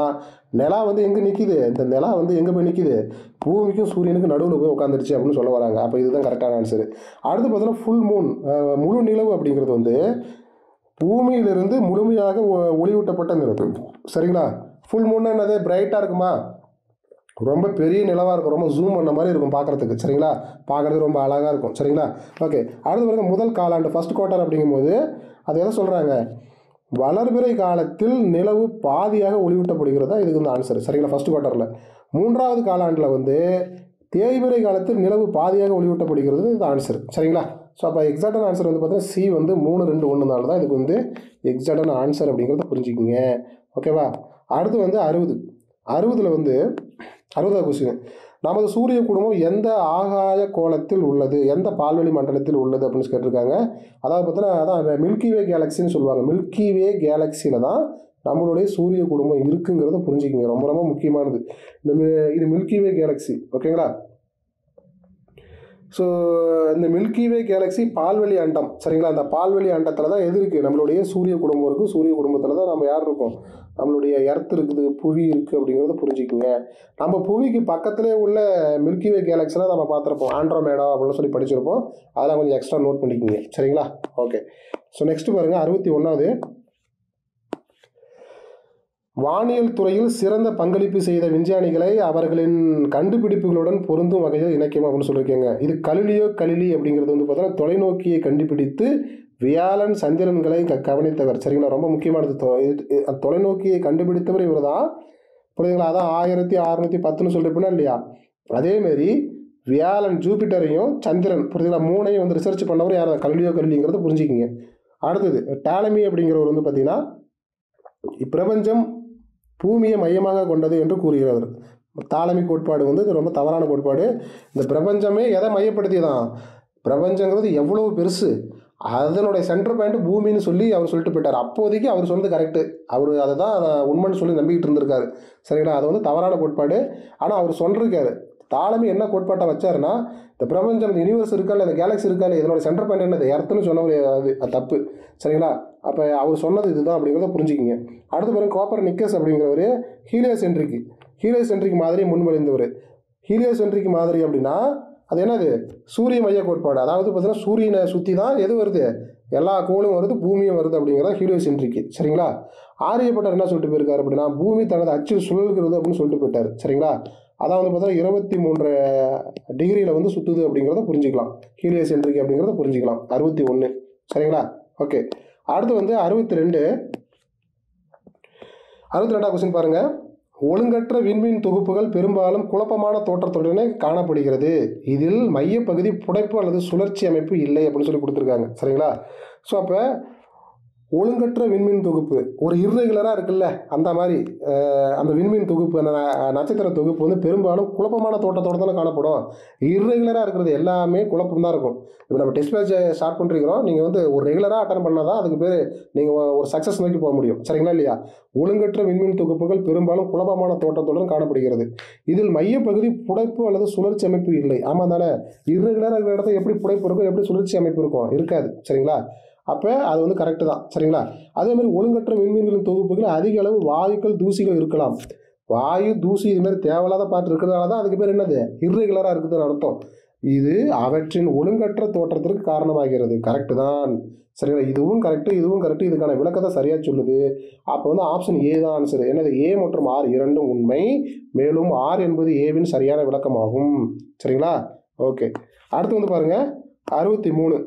நிலா வந்து எங்கே நிற்கிது, இந்த நிலா வந்து எங்கே போய் நிற்கிது, பூமிக்கும் சூரியனுக்கும் நடுவில் போய் உட்காந்துருச்சு அப்படின்னு சொல்ல வராங்க. அப்போ இதுதான் கரெக்டான ஆன்சரு. அடுத்து பார்த்தீங்கன்னா ஃபுல் மூன், முழு நிலவு அப்படிங்கிறது வந்து பூமியிலிருந்து முழுமையாக ஒளியூட்டப்பட்ட நிலவு. சரிங்களா, ஃபுல் மூன்னா என்னது, பிரைட்டாக இருக்குமா, ரொம்ப பெரிய நிலவாக இருக்கும், ரொம்ப ஜூம் பண்ண மாதிரி இருக்கும் பார்க்குறதுக்கு. சரிங்களா, பார்க்குறது ரொம்ப அழகாக இருக்கும். சரிங்களா, ஓகே. அடுத்து பாருங்க, முதல் காலாண்டு ஃபர்ஸ்ட் குவார்ட்டர் அப்படிங்கும்போது அது எதை சொல்கிறாங்க, வளர்பிறை காலத்தில் நிலவு பாதியாக ஒளியூட்டப்படுகிறதா இதுக்கு வந்து ஆன்சர். சரிங்களா, ஃபர்ஸ்ட் குவார்ட்டரில். மூன்றாவது காலாண்டில் வந்து தேய்பிறை காலத்தில் நிலவு பாதியாக ஒளியூட்டப்படுகிறது, இது ஆன்சர். சரிங்களா, ஸோ அப்போ எக்ஸாக்டான ஆன்சர் வந்து பார்த்தீங்கன்னா சி வந்து 3, 2, 1 தான் இதுக்கு வந்து எக்ஸாக்டான ஆன்சர் அப்படிங்கிறத புரிஞ்சுக்கிங்க. ஓகேவா. அடுத்து வந்து 60 வந்து 60வது கொஸ்டின், நமது சூரிய குடும்பம் எந்த ஆகாய கோளத்தில் உள்ளது, எந்த பால்வெளி மண்டலத்தில் உள்ளது அப்படின்னு கேட்டிருக்காங்க. அதாவது பார்த்தீங்கன்னா அதான் மில்கிவே கேலக்சின்னு சொல்லுவாங்க. மில்கிவே கேலக்சியில் தான் நம்மளுடைய சூரிய குடும்பம் இருக்குங்கிறத புரிஞ்சுக்கிங்க, ரொம்ப ரொம்ப முக்கியமானது. இது மில்கிவே கேலக்சி. ஓகேங்களா, ஸோ இந்த மில்கிவே கேலக்சி பால்வெளி அண்டம். சரிங்களா, அந்த பால்வெளி அண்டத்தில் தான் எது இருக்குது, நம்மளுடைய சூரிய குடும்பம் இருக்குது. சூரிய குடும்பத்தில் தான் நம்ம யார் இருக்கோம், நம்மளுடைய எர்த் இருக்குது, புவி இருக்குது அப்படிங்கிறத புரிஞ்சுக்கிங்க. நம்ம புவிக்கு பக்கத்திலே உள்ள மில்கிவே கேலக்சிலாம் நம்ம பார்த்துருப்போம், ஆண்ட்ரோமேடா அப்படின்னு சொல்லி படிச்சிருப்போம். அதெல்லாம் கொஞ்சம் எக்ஸ்ட்ரா நோட் பண்ணிக்கிங்க. சரிங்களா, ஓகே. ஸோ நெக்ஸ்ட் பாருங்கள், 61வது, வானியல் துறையில் சிறந்த பங்களிப்பு செய்த விஞ்ஞானிகளை அவர்களின் கண்டுபிடிப்புகளுடன் பொருந்தும் வகையில் இணைக்கும் அப்படின்னு சொல்லியிருக்கேங்க. இது கலிலி அப்படிங்கிறது வந்து பார்த்தீங்கன்னா தொலைநோக்கியை கண்டுபிடித்து வியாழன் சந்திரன்களை கவனித்தவர். சரிங்களா, ரொம்ப முக்கியமானது. தொலைநோக்கியை கண்டுபிடித்தவர் இவர் தான். புரியுதுங்களா, அதான் 1610 சொல்லிருப்பேனா இல்லையா. அதேமாரி வியாழன் ஜூபிட்டரையும் சந்திரன் புரியுதுங்களா 3ஐயும் வந்து ரிசர்ச் பண்ணவர் யார், கலிலிங்கிறத புரிஞ்சுக்கிங்க. அடுத்தது டாலமி அப்படிங்கிறவர் வந்து பார்த்தீங்கன்னா பிரபஞ்சம் பூமியை மையமாக கொண்டது என்று கூறுகிறவர். டாலமி கோட்பாடு வந்து இது ரொம்ப தவறான கோட்பாடு. இந்த பிரபஞ்சமே எதை மையப்படுத்தியதான், பிரபஞ்சங்கிறது எவ்வளவு பெருசு, அதனுடைய சென்டர் பாயிண்ட் பூமின்னு சொல்லி அவர் சொல்லிட்டு போயிட்டார். அப்போதைக்கு அவர் சொன்னது கரெக்டு, அவர் அதை தான் உண்மைன்னு சொல்லி நம்பிக்கிட்டு இருந்திருக்காரு. சரிங்களா, அது வந்து தவறான கோட்பாடு. ஆனால் அவர் சொல்லியிருக்காரு, டாலமி என்ன கோட்பாட்டை வச்சாருன்னா இந்த பிரபஞ்சம், இந்த யூனிவர்ஸ் இருக்கா இல்லை, இந்த கேலக்ஸி இருக்கா இல்லை, இதனோட சென்டர் பாயிண்ட் என்னது, எர்த்துன்னு சொன்னவர் அது தப்பு. சரிங்களா, அப்போ அவர் சொன்னது இதுதான் அப்படிங்கிறத புரிஞ்சுக்கிங்க. அடுத்து பாருங்க, கோப்பர்னிக்கஸ் அப்படிங்கிறவர் ஹீலியோசென்ட்ரிக் மாதிரியை முன்மொழிந்தவர். ஹீலியோசென்ட்ரிக் மாதிரி அப்படின்னா அது என்னது, சூரிய மைய கோட்பாடு. அதாவது பார்த்தீங்கன்னா சூரியனை சுற்றி தான் எது வருது, எல்லா கோளும் வருது, பூமியும் வருது அப்படிங்கிறத ஹீலியோசென்ட்ரிக். சரிங்களா, ஆரியப்பட்டர் என்ன சொல்லிட்டு போயிருக்காரு அப்படின்னா பூமி தனது அச்சில் சுழல்கிறது அப்படின்னு சொல்லிட்டு போயிட்டார். சரிங்களா, அதான் வந்து பார்த்தீங்கன்னா 23 டிகிரியில் வந்து சுற்றுது அப்படிங்கிறத புரிஞ்சுக்கலாம். ஹீலியோசென்ட்ரிக் அப்படிங்கிறத புரிஞ்சுக்கலாம். 61. சரிங்களா, ஓகே. அடுத்து வந்து 62வது கொஸ்டின் பாருங்கள். ஒழுங்கற்ற விண்மீன் தொகுப்புகள் பெரும்பாலும் குழப்பமான தோற்றத்துடனே காணப்படுகிறது. இதில் மையப்பகுதி புடைப்பு அல்லது சுழற்சி அமைப்பு இல்லை அப்படின்னு சொல்லி கொடுத்துருக்காங்க. சரிங்களா, ஸோ அப்போ ஒழுங்கற்ற விண்மீன் தொகுப்பு ஒரு இர்ரெகுலராக இருக்குல்ல, அந்த மாதிரி அந்த விண்மீன் தொகுப்பு, அந்த நட்சத்திர தொகுப்பு வந்து பெரும்பாலும் குழப்பமான தோட்டத்தோடு தானே காணப்படும். இர்ரெகுலராக இருக்கிறது எல்லாமே குழப்பம் தான் இருக்கும். இப்போ நம்ம டெஸ்ட் பேட்ச் ஸ்டார்ட் பண்ணுறோம், நீங்கள் வந்து ஒரு ரெகுலராக அட்டன் பண்ணால் தான் அதுக்கு பேர் நீங்கள் ஒரு சக்ஸஸ் நோக்கி போக முடியும். சரிங்களா இல்லையா. ஒழுங்கற்ற விண்மீன் தொகுப்புகள் பெரும்பாலும் குழப்பமான தோட்டத்துடன் காணப்படுகிறது. இதில் மையப்பகுதி புடைப்பு அல்லது சுழற்சி அமைப்பு இல்லை. ஆமாம் தானே, இர்ரெகுலராக இருக்கிற இடத்துல எப்படி புடைப்பு இருக்கும், எப்படி சுழற்சி அமைப்பு இருக்கும், இருக்காது. சரிங்களா, அப்போ அது வந்து கரெக்டு தான். சரிங்களா, அதேமாதிரி ஒழுங்கற்ற விண்மீன்களின் தொகுப்புகள் அதிக அளவு வாயுக்கள் தூசிகள் இருக்கலாம். வாயு தூசி இதுமாதிரி தேவையில்லாத பாட்டு இருக்கிறதுனால தான் அதுக்கு பேர் என்னது, இர்ரெகுலராக இருக்குதுன்னு அர்த்தம். இது அவற்றின் ஒழுங்கற்ற தோற்றத்திற்கு காரணமாகிறது. கரெக்டு தான். சரிங்களா, இதுவும் கரெக்டு, இதுவும் கரெக்டு. இதுக்கான விளக்கத்தை சரியாக சொல்லுது. அப்போ வந்து ஆப்ஷன் ஏ தான் ஆன்சர். என்னது, ஏ மற்றும் ஆர் இரண்டும் உண்மை, மேலும் ஆர் என்பது ஏவின் சரியான விளக்கமாகும். சரிங்களா, ஓகே. அடுத்து வந்து பாருங்க 63.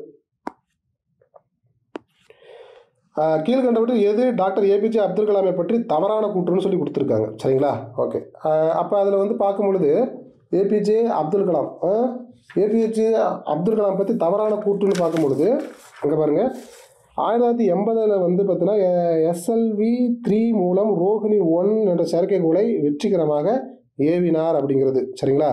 கீழ்கண்டவற்றில் எது டாக்டர் ஏபிஜே அப்துல் கலாமை பற்றி தவறான கூற்றுன்னு சொல்லி கொடுத்துருக்காங்க. சரிங்களா, ஓகே. அப்போ அதில் வந்து பார்க்கும் பொழுது ஏபிஜே அப்துல் கலாம் பற்றி தவறான கூற்றுன்னு பார்க்கும் பொழுது அங்கே பாருங்கள், 1980 வந்து பார்த்தீங்கன்னா SLV-3 மூலம் ரோஹிணி 1 என்ற செயற்கைக்கோளை வெற்றிகரமாக ஏவினார் அப்படிங்கிறது. சரிங்களா,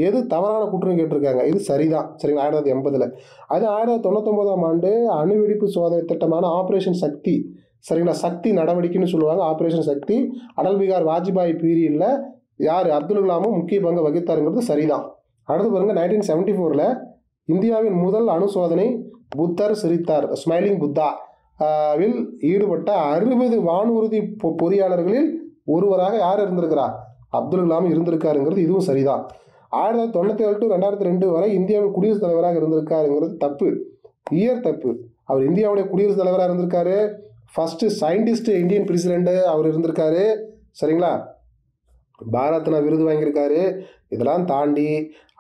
எது தவறான கூற்றுன்னு கேட்டிருக்காங்க. இது சரிதான். சரிங்களா, 1980. அது 1999ஆம் ஆண்டு அணுவெடிப்பு சோதனை திட்டமான ஆப்ரேஷன் சக்தி. சரிங்களா, சக்தி நடவடிக்கைன்னு சொல்லுவாங்க. ஆப்ரேஷன் சக்தி அடல் பிகார் வாஜ்பாய் பீரியடில் யார், அப்துல் கலாமும் முக்கிய பங்கு வகித்தாருங்கிறது சரிதான். அடுத்து பாருங்கள், 1974 இந்தியாவின் முதல் அணு சோதனை புத்தர் சிரித்தார் ஸ்மைலிங் புத்தா வில் ஈடுபட்ட 60 வானூர்தி பொறியாளர்களில் ஒருவராக யார் இருந்திருக்கிறார், அப்துல் கலாம் இருந்திருக்காருங்கிறது இதுவும் சரிதான். 1997 to 2002 வரை இந்தியாவின் குடியரசுத் தலைவராக இருந்திருக்காருங்கிறது தப்பு. இயர் தப்பு. அவர் இந்தியாவுடைய குடியரசுத் தலைவராக இருந்திருக்காரு. ஃபர்ஸ்ட் சயின்டிஸ்ட் இந்தியன் பிரசிடென்ட் அவர் இருந்திருக்காரு. சரிங்களா, பாரத்னா விருது வாங்கியிருக்காரு. இதெல்லாம் தாண்டி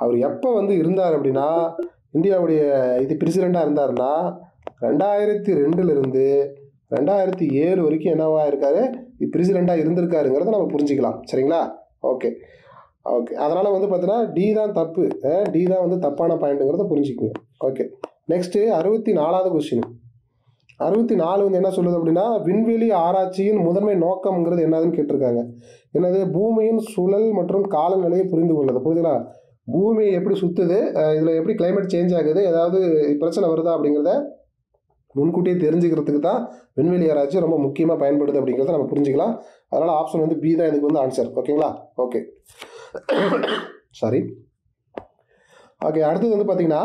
அவர் எப்போ வந்து இருந்தார் அப்படின்னா, இந்தியாவுடைய இது பிரசிடெண்ட்டாக இருந்தாருன்னா 2002 2007 வரைக்கும் என்னவா இருக்காரு, பிரசிடெண்ட்டாக இருந்திருக்காருங்கிறத நம்ம புரிஞ்சிக்கலாம். சரிங்களா, ஓகே. அதனால் வந்து பார்த்தீங்கன்னா டி தான் தப்பு. டி தான் வந்து தப்பான பாயிண்ட்டுங்கிறத புரிஞ்சுக்குங்க. Okay, next 64வது question. 64 வந்து என்ன சொல்லுது அப்படின்னா, விண்வெளி ஆராய்ச்சியின் முதன்மை நோக்கம்ங்கிறது என்னதுன்னு கேட்டிருக்காங்க. என்னது, பூமியின் சுழல் மற்றும் காலநிலையை புரிந்து கொள்ளுது. புரியுதுங்களா, பூமி எப்படி சுற்றுது, இதில் எப்படி கிளைமேட் சேஞ்ச் ஆகுது, ஏதாவது பிரச்சனை வருதா அப்படிங்கிறத முன்கூட்டியே தெரிஞ்சுக்கிறதுக்கு தான் விண்வெளி ஆராய்ச்சி ரொம்ப முக்கியமாக பயன்படுது அப்படிங்கிறத நம்ம புரிஞ்சுக்கலாம். அதனால் ஆப்ஷன் வந்து பி தான் இதுக்கு வந்து ஆன்சர். ஓகேங்களா, ஓகே. Sorry, okay. அடுத்தது வந்து பார்த்தீங்கன்னா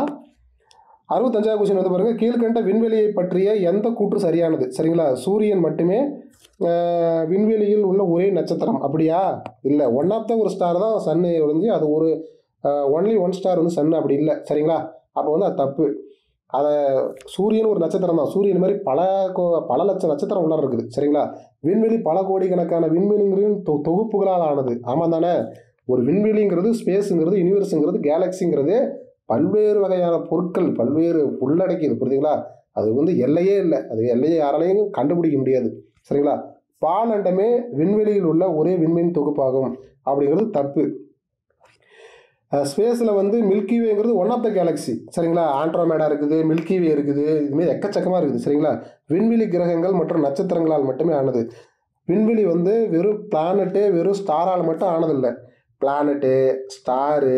65வது கொஸ்டின் வந்து பாருங்கள், கீழ்கண்ட விண்வெளியை பற்றிய எந்த கூற்று சரியானது. சரிங்களா, சூரியன் மட்டுமே விண்வெளியில் உள்ள ஒரே நட்சத்திரம் அப்படியா, இல்லை ஒன் ஆஃப் த ஒரு ஸ்டார் தான் சன்னு ஒழிஞ்சு அது ஒரு ஒன்லி ஒன் ஸ்டார் வந்து சன்னு அப்படி இல்லை. சரிங்களா, அப்போ வந்து அது தப்பு. அதை சூரியன் ஒரு நட்சத்திரம் தான். சூரியன் மாதிரி பல லட்சம் நட்சத்திரம் உள்ளார இருக்குது. சரிங்களா, விண்வெளி பல கோடிக்கணக்கான விண்வெளிகளின் தொகுப்புகளால் ஆனது. ஆமாம் தானே, ஒரு விண்வெளிங்கிறது ஸ்பேஸுங்கிறது யூனிவர்ஸுங்கிறது கேலக்ஸிங்கிறது பல்வேறு வகையான பொருட்கள் பல்வேறு உள்ளடக்கியது. புரியுதுங்களா, அது வந்து எல்லையே இல்லை. அது எல்லையை யாராலையும் கண்டுபிடிக்க முடியாது. சரிங்களா, பாலண்டமே விண்வெளியில் உள்ள ஒரே விண்வெளி தொகுப்பாகும் அப்படிங்கிறது தப்பு. ஸ்பேஸில் வந்து மில்கிவேங்கிறது ஒன் ஆஃப் த கேலக்ஸி. சரிங்களா, ஆண்ட்ரோமேடா இருக்குது, மில்கிவே இருக்குது, இதுமாரி எக்கச்சக்கமாக இருக்குது. சரிங்களா, விண்வெளி கிரகங்கள் மற்றும் நட்சத்திரங்களால் மட்டுமே ஆனது. விண்வெளி வந்து வெறும் பிளானட்டு வெறும் ஸ்டாரால் மட்டும் ஆனதில்லை. பிளானட்டு, ஸ்டாரு,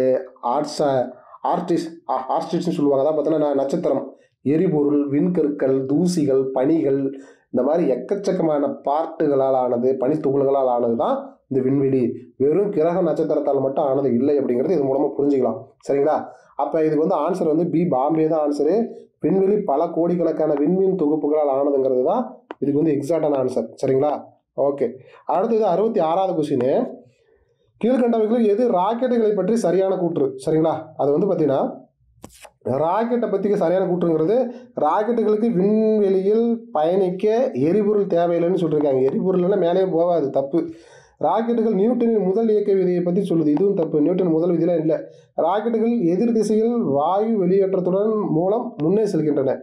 ஆர்டிஸ்ட்னு சொல்லுவாங்க. அதான் பார்த்தோன்னா நட்சத்திரம், எரிபொருள், விண்கற்கள், தூசிகள், பனிகள், இந்த மாதிரி எக்கச்சக்கமான பார்ட்டுகளால் ஆனது, பனித்துகள்களால் ஆனது தான் இந்த விண்வெளி. வெறும் கிரக நட்சத்திரத்தால் மட்டும் ஆனது இல்லை அப்படிங்கிறது இது மூலமாக புரிஞ்சுக்கலாம். சரிங்களா, அப்போ இதுக்கு வந்து ஆன்சர் வந்து பி, பாம்பே தான் ஆன்சரு. விண்வெளி பல கோடிக்கணக்கான விண்மீன் தொகுப்புகளால் ஆனதுங்கிறது தான் இதுக்கு வந்து எக்ஸாக்டான ஆன்சர். சரிங்களா, ஓகே. அடுத்தது 66வது கொஸ்டின். கீழ்கண்டவைகளில் எது ராக்கெட்டுகளை பற்றி சரியான கூற்று. சரிங்களா, அது வந்து பார்த்தீங்கன்னா ராக்கெட்டை பற்றி சரியான கூற்றுங்கிறது, ராக்கெட்டுகளுக்கு விண்வெளியில் பயணிக்க எரிபொருள் தேவையில்லைன்னு சொல்லியிருக்காங்க. எரிபொருள்னா மேலே போகாது, தப்பு. ராக்கெட்டுகள் நியூட்டனின் முதல் இயக்க விதியை பற்றி சொல்லுது, இதுவும் தப்பு. நியூட்டன் முதல் விதியெலாம் இல்லை. ராக்கெட்டுகள் எதிர் திசையில் வாயு வெளியேற்றத்துடன் மூலம் முன்னே செல்கின்றன.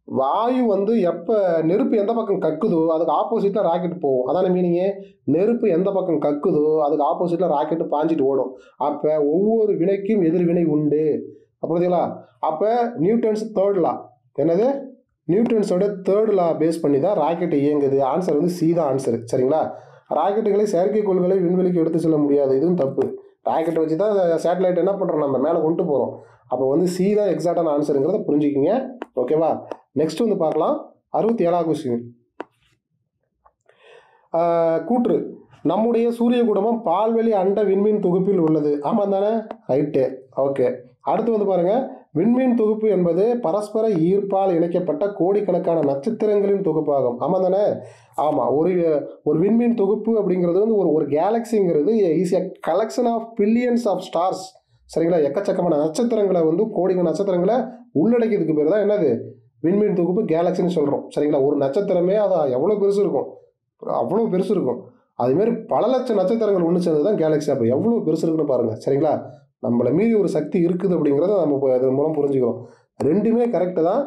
வாயு வந்து எப்போ நெருப்பு எந்த பக்கம் கக்குதோ அதுக்கு ஆப்போசிட்டில் ராக்கெட் போகும். அதான மீனிங்கு. நெருப்பு எந்த பக்கம் கக்குதோ அதுக்கு ஆப்போசிட்டில் ராக்கெட்டு பாஞ்சிட்டு ஓடும். அப்போ ஒவ்வொரு வினைக்கும் எதிர்வினை உண்டு. அப்படிங்களா, அப்போ நியூட்டன்ஸ் தேர்ட் லா, என்னது நியூட்டன்ஸோட தேர்ட் லா பேஸ் பண்ணி தான் ராக்கெட் இயங்குது. ஆன்சர் வந்து சி தான் ஆன்சர். சரிங்களா, ராக்கெட்டுகளை செயற்கைக்கோள்களை விண்வெளிக்கு எடுத்து செல்ல முடியாது, இதுவும் தப்பு. ராக்கெட்டை வச்சு தான் சேட்டலைட் என்ன பண்ணுறோம், நம்ம மேலே கொண்டு போகிறோம். அப்போ வந்து சி தான் எக்ஸாக்டான ஆன்சருங்கிறத புரிஞ்சுக்கிங்க. ஓகேவா, நெக்ஸ்ட் வந்து பார்க்கலாம். 67வது கொஸ்டின். கூற்று, நம்முடைய சூரிய குடும்பம் பால்வெளி அண்ட விண்மீன் தொகுப்பில் உள்ளது. ஆமாம் தானே, ரைட்டு, ஓகே. அடுத்து வந்து பாருங்கள், விண்மீன் தொகுப்பு என்பது பரஸ்பர ஈர்ப்பால் இணைக்கப்பட்ட கோடிக்கணக்கான நட்சத்திரங்களின் தொகுப்பாகும். ஆமாம் தானே, ஆமாம். ஒரு விண்மீன் தொகுப்பு அப்படிங்கிறது வந்து ஒரு கேலக்சிங்கிறது is a collection of billions of stars சரிங்களா. எக்கச்சக்கமான நட்சத்திரங்களை வந்து கோடிங்க நட்சத்திரங்களை உள்ளடக்கியதுக்கு பேர் தான் என்னது விண்மீன் தொகுப்பு கேலக்சின்னு சொல்கிறோம். சரிங்களா. ஒரு நட்சத்திரமே அது எவ்வளோ பெருசு இருக்கும், அவ்வளோ பெருசு இருக்கும். அதுமாரி பல லட்சம் நட்சத்திரங்கள் ஒன்று சேர்ந்து தான் கேலக்ஸி. அப்போ எவ்வளோ பெருசு இருக்குன்னு பாருங்கள். சரிங்களா. நம்மளை மீறி ஒரு சக்தி இருக்குது அப்படிங்கிறத நம்ம இப்போ இதன் மூலம் புரிஞ்சுக்கிறோம். ரெண்டுமே கரெக்டு தான்.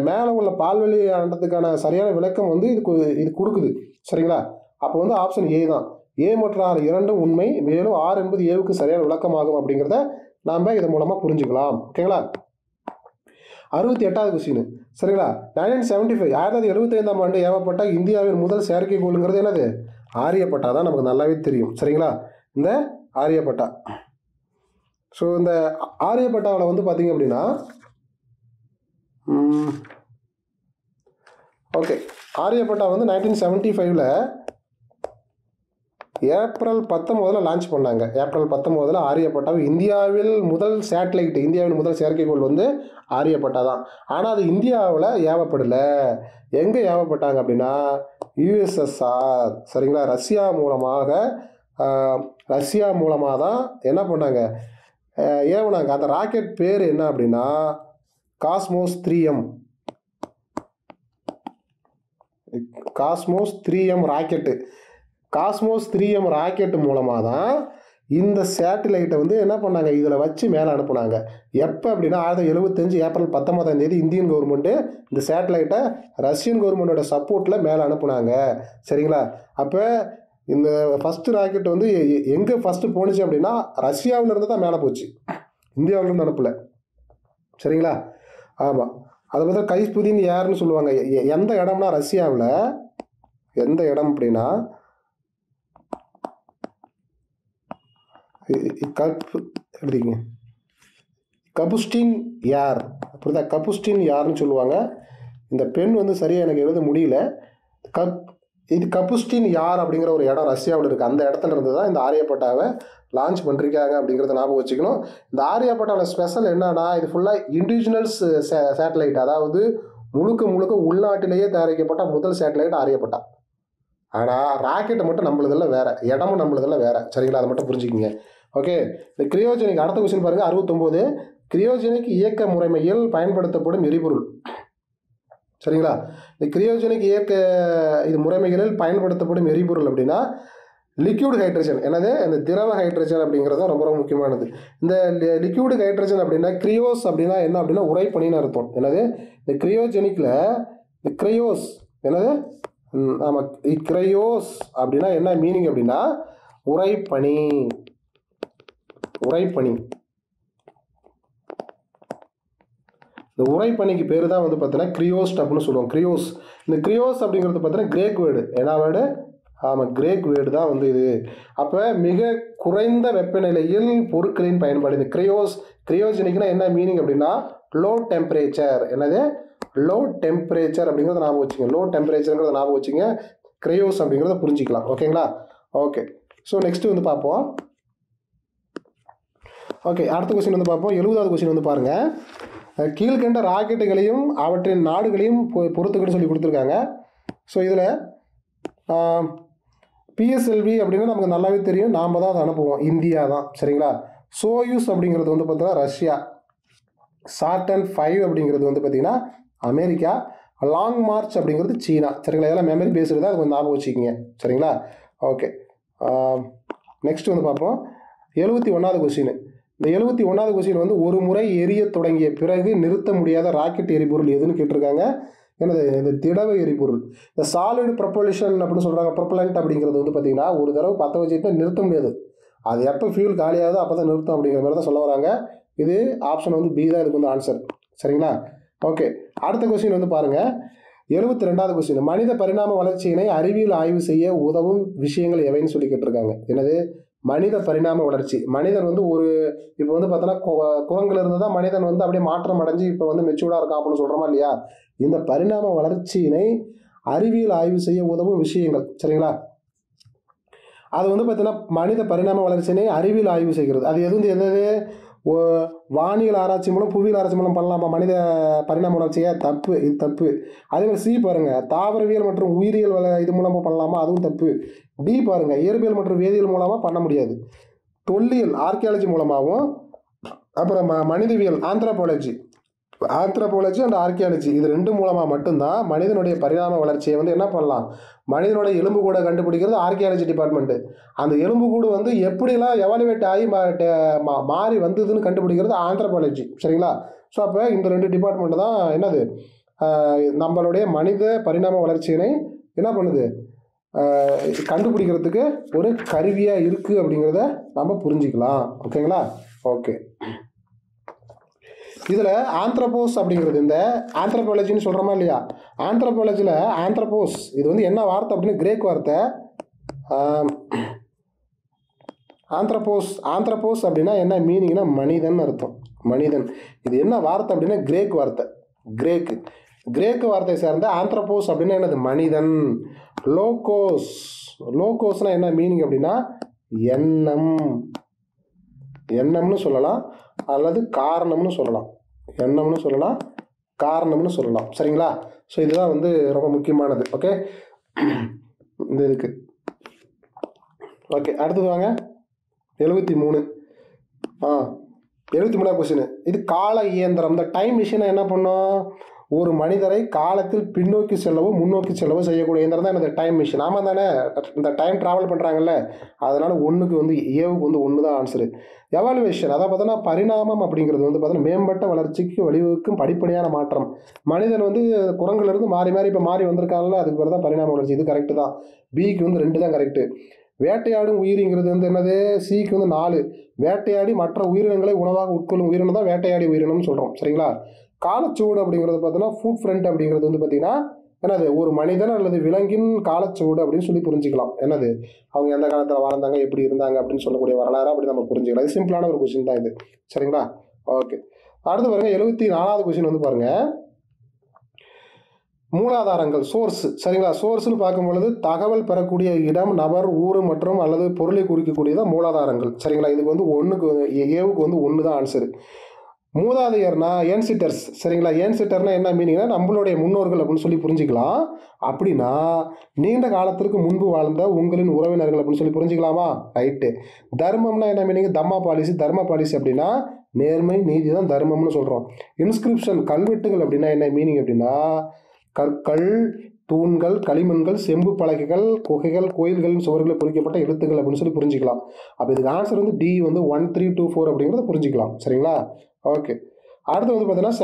மேலே உள்ள பால்வெளி அண்டத்துக்கான சரியான விளக்கம் வந்து இது கொடுக்குது. சரிங்களா. அப்போ வந்து ஆப்ஷன் ஏ தான். ஏ மற்றும் ஆர் இரண்டும் உண்மை, மேலும் ஆர் என்பது ஏவுக்கு சரியான விளக்கமாகும் அப்படிங்கிறத நாம் இதன் மூலமாக புரிஞ்சுக்கலாம். ஓகேங்களா. 68வது கொஸ்டின். சரிங்களா. 1975 1975ஆம் ஆண்டு ஏவப்பட்ட இந்தியாவின் முதல் செயற்கைக்கோளுங்கிறது என்னது ஆரியப்பட்டா தான். நமக்கு நல்லாவே தெரியும். சரிங்களா. இந்த ஆரியப்பட்டா. ஸோ இந்த ஆரியப்பட்டாவில் வந்து பார்த்தீங்க அப்படின்னா ஓகே, ஆரியப்பட்டா வந்து 1975ல் ஏப்ரல் 19 லான்ச் பண்ணாங்க. ஏப்ரல் 19 ஆரியப்பட்டாவை இந்தியாவில் முதல் சேட்டலைட், இந்தியாவின் முதல் செயற்கைக்கோள் வந்து ஆரியப்பட்டா தான். ஆனால் அது இந்தியாவில் ஏவப்படலை. எங்கே ஏவப்பட்டாங்க அப்படின்னா யுஎஸ்எஸ்ஆர். சரிங்களா. ரஷ்யா மூலமாக தான் என்ன பண்ணாங்க ஏவுனாங்க. அந்த ராக்கெட் பேர் என்ன அப்படின்னா Cosmos 3M. Cosmos 3M rocket. Cosmos 3M rocket மூலமாக தான் இந்த சேட்டிலைட்டை வந்து என்ன பண்ணாங்க இதில் வச்சு மேலே அனுப்புனாங்க. எப்போ அப்படின்னா 1975 ஏப்ரல் 19 இந்தியன் கவர்மெண்ட்டு இந்த சேட்டலைட்டை ரஷ்யன் கவர்மெண்ட்டோட சப்போர்ட்டில் மேலே அனுப்புனாங்க. சரிங்களா. அப்போ இந்த ஃபஸ்ட்டு ராக்கெட் வந்து எங்கே ஃபஸ்ட்டு போணுச்சு அப்படின்னா ரஷ்யாவிலேருந்து தான் மேலே போச்சு, இந்தியாவிலேருந்து அனுப்பலை. சரிங்களா. ஆமாம். அதை பார்த்தா கைஸ்புதின் யாருன்னு சொல்லுவாங்க. எந்த இடம்னா ரஷ்யாவில் எந்த இடம் அப்படின்னா எழுதிங்க கபுஸ்டின் யார். புரியுதா. கபுஸ்டின் யாருன்னு சொல்லுவாங்க. இந்த பெண் வந்து சரியாக எனக்கு எழுத முடியல. இது கபுஸ்டின் யார் அப்படிங்கிற ஒரு இடம் ரஷ்யாவில் இருக்குது. அந்த இடத்துல இருந்து தான் இந்த ஆரியப்பட்டாவை லான்ச் பண்ணிருக்காங்க அப்படிங்கிறத ஞாபகம் வச்சுக்கணும். இந்த ஆரியப்பட்டாவில் ஸ்பெஷல் என்னன்னா இது ஃபுல்லாக இண்டிவிஜுவல்ஸ் சேட்டலைட், அதாவது முழுக்க உள்நாட்டிலேயே தயாரிக்கப்பட்ட முதல் சேட்டலைட் ஆரியப்பட்டா. ஆனால் ராக்கெட்டை மட்டும் நம்மளதெல்லாம் வேறு, இடமும் நம்மளதெல்லாம் வேறு. சரிங்களா. அதை மட்டும் புரிஞ்சுக்கிங்க. ஓகே. இந்த கிரியோஜெனிக் அடுத்த கொஸ்டின் பாருங்கள். 69 கிரியோஜெனிக் இயக்க முறைமையில் பயன்படுத்தப்படும் எரிபொருள். சரிங்களா. இந்த கிரியோஜெனிக் இது முறைமைகளில் பயன்படுத்தப்படும் எரிபொருள் அப்படின்னா லிக்யூட் ஹைட்ரஜன். என்னது இந்த திரவ ஹைட்ரஜன் அப்படிங்கிறது தான் ரொம்ப ரொம்ப முக்கியமானது. இந்த லிக்யூடு ஹைட்ரஜன் அப்படின்னா கிரியோஸ் அப்படின்னா என்ன அப்படின்னா உறைபனின்னு அர்த்தம். என்னது இந்த கிரியோஜெனிக்கில் இந்த கிரையோஸ் என்னது ஆமாம் கிரையோஸ் அப்படின்னா என்ன மீனிங் அப்படின்னா உறைபனி. இந்த உறைபனிக்கு பேர் தான் வந்து பார்த்தீங்கன்னா கிரியோஸ்ட் அப்படின்னு சொல்லுவோம். கிரியோஸ். இந்த கிரியோஸ் அப்படிங்கிறது பார்த்தீங்கன்னா கிரேக் வேர்டு. என்ன வேர்டு? ஆமாம், கிரேக் வேர்டு தான் வந்து இது. அப்போ மிக குறைந்த வெப்பநிலையில் பொருட்களின் பயன்பாடு. இந்த கிரியோஜெனிக்னா என்ன மீனிங் அப்படின்னா லோ டெம்பரேச்சர். என்னது லோ டெம்பரேச்சர் அப்படிங்கிறத ஞாபகம் வச்சுங்க. லோ டெம்பரேச்சருங்கிறத ஞாபகம் வச்சுங்க. கிரையோஸ் அப்படிங்கிறத புரிஞ்சிக்கலாம். ஓகேங்களா. ஓகே. ஸோ நெக்ஸ்ட்டு வந்து பார்ப்போம். ஓகே, அடுத்த கொஸ்டின் வந்து பார்ப்போம். 70வது கொஸ்டின் வந்து பாருங்கள். கீழ்கண்ட ராக்கெட்டுகளையும் அவற்றின் நாடுகளையும் பொறுத்துக்கிட்டு சொல்லி கொடுத்துருக்காங்க. ஸோ இதில் பிஎஸ்எல்வி அப்படின்னா நமக்கு நல்லாவே தெரியும். நாம் தான் அதை அனுப்புவோம், இந்தியா தான். சரிங்களா. சோயூஸ் அப்படிங்கிறது வந்து பார்த்தீங்கன்னா ரஷ்யா. சார்டன் 5 அப்படிங்கிறது வந்து பார்த்திங்கன்னா அமெரிக்கா. லாங் மார்ச் அப்படிங்கிறது சீனா. சரிங்களா. இதெல்லாம் மெமரி பேஸ்டு தான், அது கொஞ்சம் ஞாபகம் வச்சுக்கிங்க. சரிங்களா. ஓகே. நெக்ஸ்ட் வந்து பார்ப்போம். 71வது கொஸ்டின். இந்த 71வது கொஸ்டின் வந்து ஒரு முறை எரிய தொடங்கிய பிறகு நிறுத்த முடியாத ராக்கெட் எரிபொருள் எதுன்னு கேட்டிருக்காங்க. என்னது இந்த திடவ எரிபொருள். இந்த சாலிட் ப்ரொபல்ஷன் அப்படின்னு சொல்கிறாங்க. ப்ரொப்பலண்ட் அப்படிங்கிறது வந்து பார்த்திங்கன்னா ஒரு தடவை பற்ற வச்சுட்டு நிறுத்த முடியாது. அது எப்போ ஃபியூல் காலியாகுதோ அப்போ தான் நிறுத்தம் அப்படிங்கிற மாதிரி தான் சொல்ல வராங்க. இது ஆப்ஷன் வந்து பி தான் இதுக்கு வந்து ஆன்சர். சரிங்களா. ஓகே. அடுத்த கொஸ்டின் வந்து பாருங்கள். 72வது கொஸ்டின். மனித பரிணாம வளர்ச்சியினை அறிவியல் ஆய்வு செய்ய உதவும் விஷயங்கள் எவைன்னு சொல்லி கேட்டிருக்காங்க. என்னது மனித பரிணாம வளர்ச்சி. மனிதன் வந்து இப்போ வந்து பார்த்தோன்னா குரங்குல இருந்து தான் மனிதன் வந்து அப்படியே மாற்றம் அடைஞ்சு இப்போ வந்து மெச்சூர்டாக இருக்கான் அப்படின்னு சொல்கிறோமா இல்லையா. இந்த பரிணாம வளர்ச்சியினை அறிவியல் ஆய்வு செய்ய உதவும் விஷயங்கள். சரிங்களா. அது வந்து பார்த்தீங்கன்னா மனித பரிணாம வளர்ச்சியினை அறிவியல் ஆய்வு செய்கிறது. அது எது வானியல் ஆராய்ச்சி மூலம் புவியியல் ஆராய்ச்சி மூலம் பண்ணலாமா மனித பரிணாம வளர்ச்சியை? தப்பு. இது தப்பு. அதே மாதிரி சி பாருங்கள், தாவரவியல் மற்றும் உயிரியல் இது மூலமாக பண்ணலாமா? அதுவும் தப்பு. டி பாருங்கள், இயற்பியல் மற்றும் வேதியியல் மூலமாக பண்ண முடியாது. தொல்லியல் ஆர்கியாலஜி மூலமாகவும் அப்புறம் மனிதவியல் ஆந்த்ரோபாலஜி அண்ட் ஆர்கியாலஜி இது ரெண்டு மூலமாக மட்டும்தான் மனிதனுடைய பரிணாம வளர்ச்சியை வந்து என்ன பண்ணலாம். மனிதனுடைய எலும்புக்கூடை கண்டுபிடிக்கிறது ஆர்கியாலஜி டிபார்ட்மெண்ட்டு. அந்த எலும்புக்கூடு வந்து எப்படிலாம் எவாலுவேட் ஆகி மாறி வந்ததுன்னு கண்டுபிடிக்கிறது ஆந்த்ரோபாலஜி. சரிங்களா? ஸோ அப்போ இந்த ரெண்டு டிபார்ட்மெண்ட்டு தான் என்னது நம்மளுடைய மனித பரிணாம வளர்ச்சியினை என்ன பண்ணுது கண்டுபிடிக்கிறதுக்கு ஒரு கருவியாக இருக்குது அப்படிங்கிறத நம்ம புரிஞ்சுக்கலாம். ஓகேங்களா? ஓகே. இதில் ஆந்த்ரோபோஸ் அப்படிங்கிறது இந்த ஆந்த்ரோபாலஜின்னு சொல்கிறோமா இல்லையா, ஆந்த்ரோபாலஜியில் ஆந்த்ரோபோஸ் இது வந்து என்ன வார்த்தை அப்படின்னு கிரேக் வார்த்தை. ஆந்த்ரோபோஸ் அப்படின்னா என்ன மீனிங்னா மனிதன் அர்த்தம். மனிதன் இது என்ன வார்த்தை அப்படின்னா கிரேக் வார்த்தை. கிரேக்கு வார்த்தை சேர்ந்த ஆந்த்ரோபோஸ் அப்படின்னா என்னது மனிதன். லோகோஸ்னால் என்ன மீனிங் அப்படின்னா எண்ணம்னு சொல்லலாம் அல்லது காரணம்னு சொல்லலாம். காரணம்னு சொல்லலாம். சரிங்களா? ஸோ இதுதான் வந்து ரொம்ப முக்கியமானது. ஓகே, இந்த இதுக்கு ஓகே. அடுத்தது வாங்க 73. 73ஆவது கொஸ்டின். இது கால இயந்திரம். இந்த டைம் மிஷினை என்ன பண்ணும், ஒரு மனிதரை காலத்தில் பின்னோக்கி செல்லவோ முன்னோக்கி செல்லவோ செய்யக்கூடிய இயந்திரம் தான் இந்த டைம் மிஷின். ஆமாம் தானே? இந்த டைம் ட்ராவல் பண்ணுறாங்கல்ல, அதனால் ஒன்றுக்கு வந்து ஏவுக்கு வந்து ஒன்று தான் ஆன்சரு. எவாலுவேஷன் அதாவது பார்த்தோன்னா பரிணாமம் அப்படிங்கிறது வந்து பார்த்தோன்னா மேம்பட்ட வளர்ச்சிக்கு வழிவகுக்கும் படிப்படியான மாற்றம். மனிதன் வந்து குரங்குலேருந்து மாறி இப்போ மாறி வந்திருக்காங்கல்ல, அதுக்கு பேர் தான் பரிணாம வளர்ச்சி. இது கரெக்டு தான். பிக்கு வந்து 2 தான் கரெக்டு. வேட்டையாடும் உயிரிங்கிறது வந்து என்னது, சிக்கு வந்து 4. வேட்டையாடி மற்ற உயிரினங்களை உணவாக உட்கொள்ளும் உயிரினம் தான் வேட்டையாடி உயிரினம்னு சொல்கிறோம். சரிங்களா? காலச்சுவடு அப்படிங்கிறது பார்த்தோன்னா ஃபுட் ஃப்ரண்ட் அப்படிங்கிறது வந்து பார்த்திங்கன்னா என்னது, ஒரு மனிதன் அல்லது விலங்கின் காலச்சுவடு அப்படின்னு சொல்லி புரிஞ்சிக்கலாம். என்னது, அவங்க எந்த காலத்தில் வாழ்ந்தாங்க, எப்படி இருந்தாங்க அப்படின்னு சொல்லக்கூடிய வரலாறு அப்படி நம்ம புரிஞ்சிக்கலாம். இது சிம்பிளான ஒரு கொஸ்டின் தான் இது. சரிங்களா? ஓகே. அடுத்து பாருங்கள் 74ஆவது கொஸ்டின் வந்து பாருங்கள், மூலாதாரங்கள் சோர்ஸ். சரிங்களா? சோர்ஸ்னு பார்க்கும்பொழுது தகவல் பெறக்கூடிய இடம், நபர், ஊர் மற்றும் அல்லது பொருளை குறிக்கக்கூடியதான் மூலாதாரங்கள். சரிங்களா? இதுக்கு வந்து ஏவுக்கு வந்து 1 தான் ஆன்சரு. மூதாதையர்னா ஏன்சிட்டர்ஸ். சரிங்களா? ஏன்சிட்டர்னா என்ன மீனிங்னா நம்மளுடைய முன்னோர்கள் அப்படின்னு சொல்லி புரிஞ்சிக்கலாம். அப்படின்னா நீண்ட காலத்திற்கு முன்பு வாழ்ந்த உங்களின் உறவினர்கள் அப்படின்னு சொல்லி புரிஞ்சிக்கலாமா? ரைட்டு. தர்மம்னா என்ன மீனிங், தர்ம பாலிசி அப்படின்னா நேர்மை நீதி தான் தர்மம்னு சொல்கிறோம். இன்ஸ்கிரிப்ஷன் கல்வெட்டுகள் அப்படின்னா என்ன மீனிங் அப்படின்னா கற்கள், தூண்கள், களிமண்கள், செம்பு பலகைகள், குகைகள், கோயில்களின் சுவர்களில் பொறிக்கப்பட்ட எழுத்துக்கள் அப்படின்னு சொல்லி புரிஞ்சிக்கலாம். அப்போ இதுக்கு ஆன்சர் வந்து டி வந்து 1, 3, 2, 4 அப்படிங்கிறத புரிஞ்சிக்கலாம். சரிங்களா? ஓகே. அடுத்து வந்து பார்த்தீங்கன்னா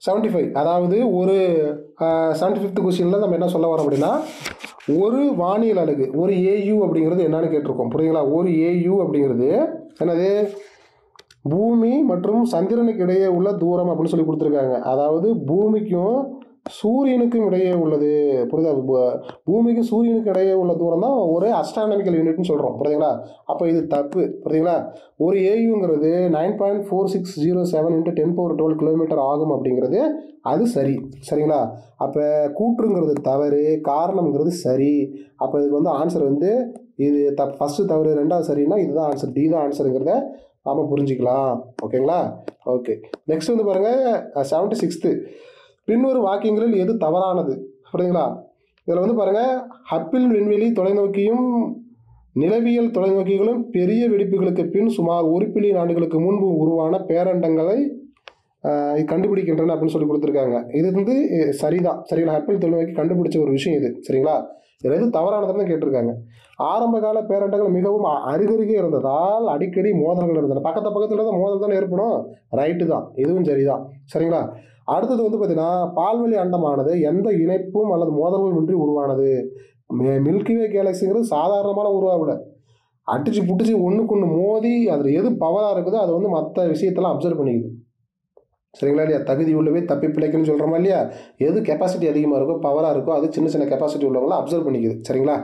75 அதாவது ஒரு 75th கொஸ்டினில் நம்ம என்ன சொல்ல வரோம் அப்படின்னா ஒரு வானியல் அலகு, ஒரு ஏயு அப்படிங்கிறது என்னன்னு கேட்டிருக்கோம். புரியுங்களா? ஒரு ஏயு அப்படிங்கிறது என்னது, பூமி மற்றும் சந்திரனுக்கு இடையே உள்ள தூரம் அப்படின்னு சொல்லி கொடுத்துருக்காங்க. அதாவது பூமிக்கும் சூரியனுக்கும் இடையே உள்ளது. புரியுதா? பூமிக்கும் சூரியனுக்கு இடையே உள்ள தூரம் தான் ஒரு அஸ்ட்ரானமிக்கல் யூனிட்னு சொல்கிறோம். புரியுதுங்களா? அப்போ இது தப்பு. புரியுதுங்களா? ஒரு ஏயுங்கிறது 9.4607 × 10⁻12 கிலோமீட்டர் ஆகும் அப்படிங்கிறது அது சரி. சரிங்களா? அப்போ கூற்றுங்கிறது தவறு, காரணம்ங்கிறது சரி. அப்போ இதுக்கு வந்து ஆன்சர் வந்து இது ஃபஸ்ட்டு தவறு, 2வது சரின்னா இதுதான் ஆன்சர், டி தான் ஆன்சருங்கிறத நாம் புரிஞ்சிக்கலாம். ஓகேங்களா? ஓகே. நெக்ஸ்ட் வந்து பாருங்கள் 76. பின்வரும் வாக்கியங்களில் எது தவறானது? புரியுதுங்களா? இதில் வந்து பாருங்கள், ஹப்பிள் விண்வெளி தொலைநோக்கியும் நிலவியல் தொலைநோக்கிகளும் பெரிய வெடிப்புகளுக்கு பின் சுமார் 1 பில்லியன் ஆண்டுகளுக்கு முன்பு உருவான பேரண்டங்களை கண்டுபிடிக்கின்றன அப்படின்னு சொல்லி கொடுத்துருக்காங்க. இது வந்து சரிதான். சரிங்களா? ஹப்பிள் தொலைநோக்கி கண்டுபிடிச்ச ஒரு விஷயம் இது. சரிங்களா? இதில் எது தவறானதுன்னு கேட்டிருக்காங்க. ஆரம்ப கால பேரண்டங்கள் மிகவும் அருகருகே இருந்ததால் அடிக்கடி மோதல்கள் இருந்தன. பக்கத்தில் தான் மோதல் தானே ஏற்படும். ரைட்டு தான், இதுவும் சரிதான். சரிங்களா? அடுத்தது வந்து பார்த்தீங்கன்னா பால்வெளி அண்டமானது எந்த இணைப்பும் அல்லது மோதல்கள் இன்றி உருவானது. மில்கிவே கேலக்சிங்கிறது சாதாரணமான உருவாகல, அடிச்சு புட்டிச்சு ஒன்றுக்கு ஒன்று மோதி அதில் எது பவராக இருக்குதோ அதை வந்து மற்ற விஷயத்தெல்லாம் அப்சர்வ் பண்ணிக்குது. சரிங்களா இல்லையா? தகுதி உள்ளவே தப்பி பிழைக்குன்னு சொல்கிறோமா இல்லையா? எது கெப்பாசிட்டி அதிகமாக இருக்கோ, பவராக இருக்கோ, அது சின்ன கெப்பாசிட்டி உள்ளவங்களாம் அப்சர்வ் பண்ணிக்குது. சரிங்களா?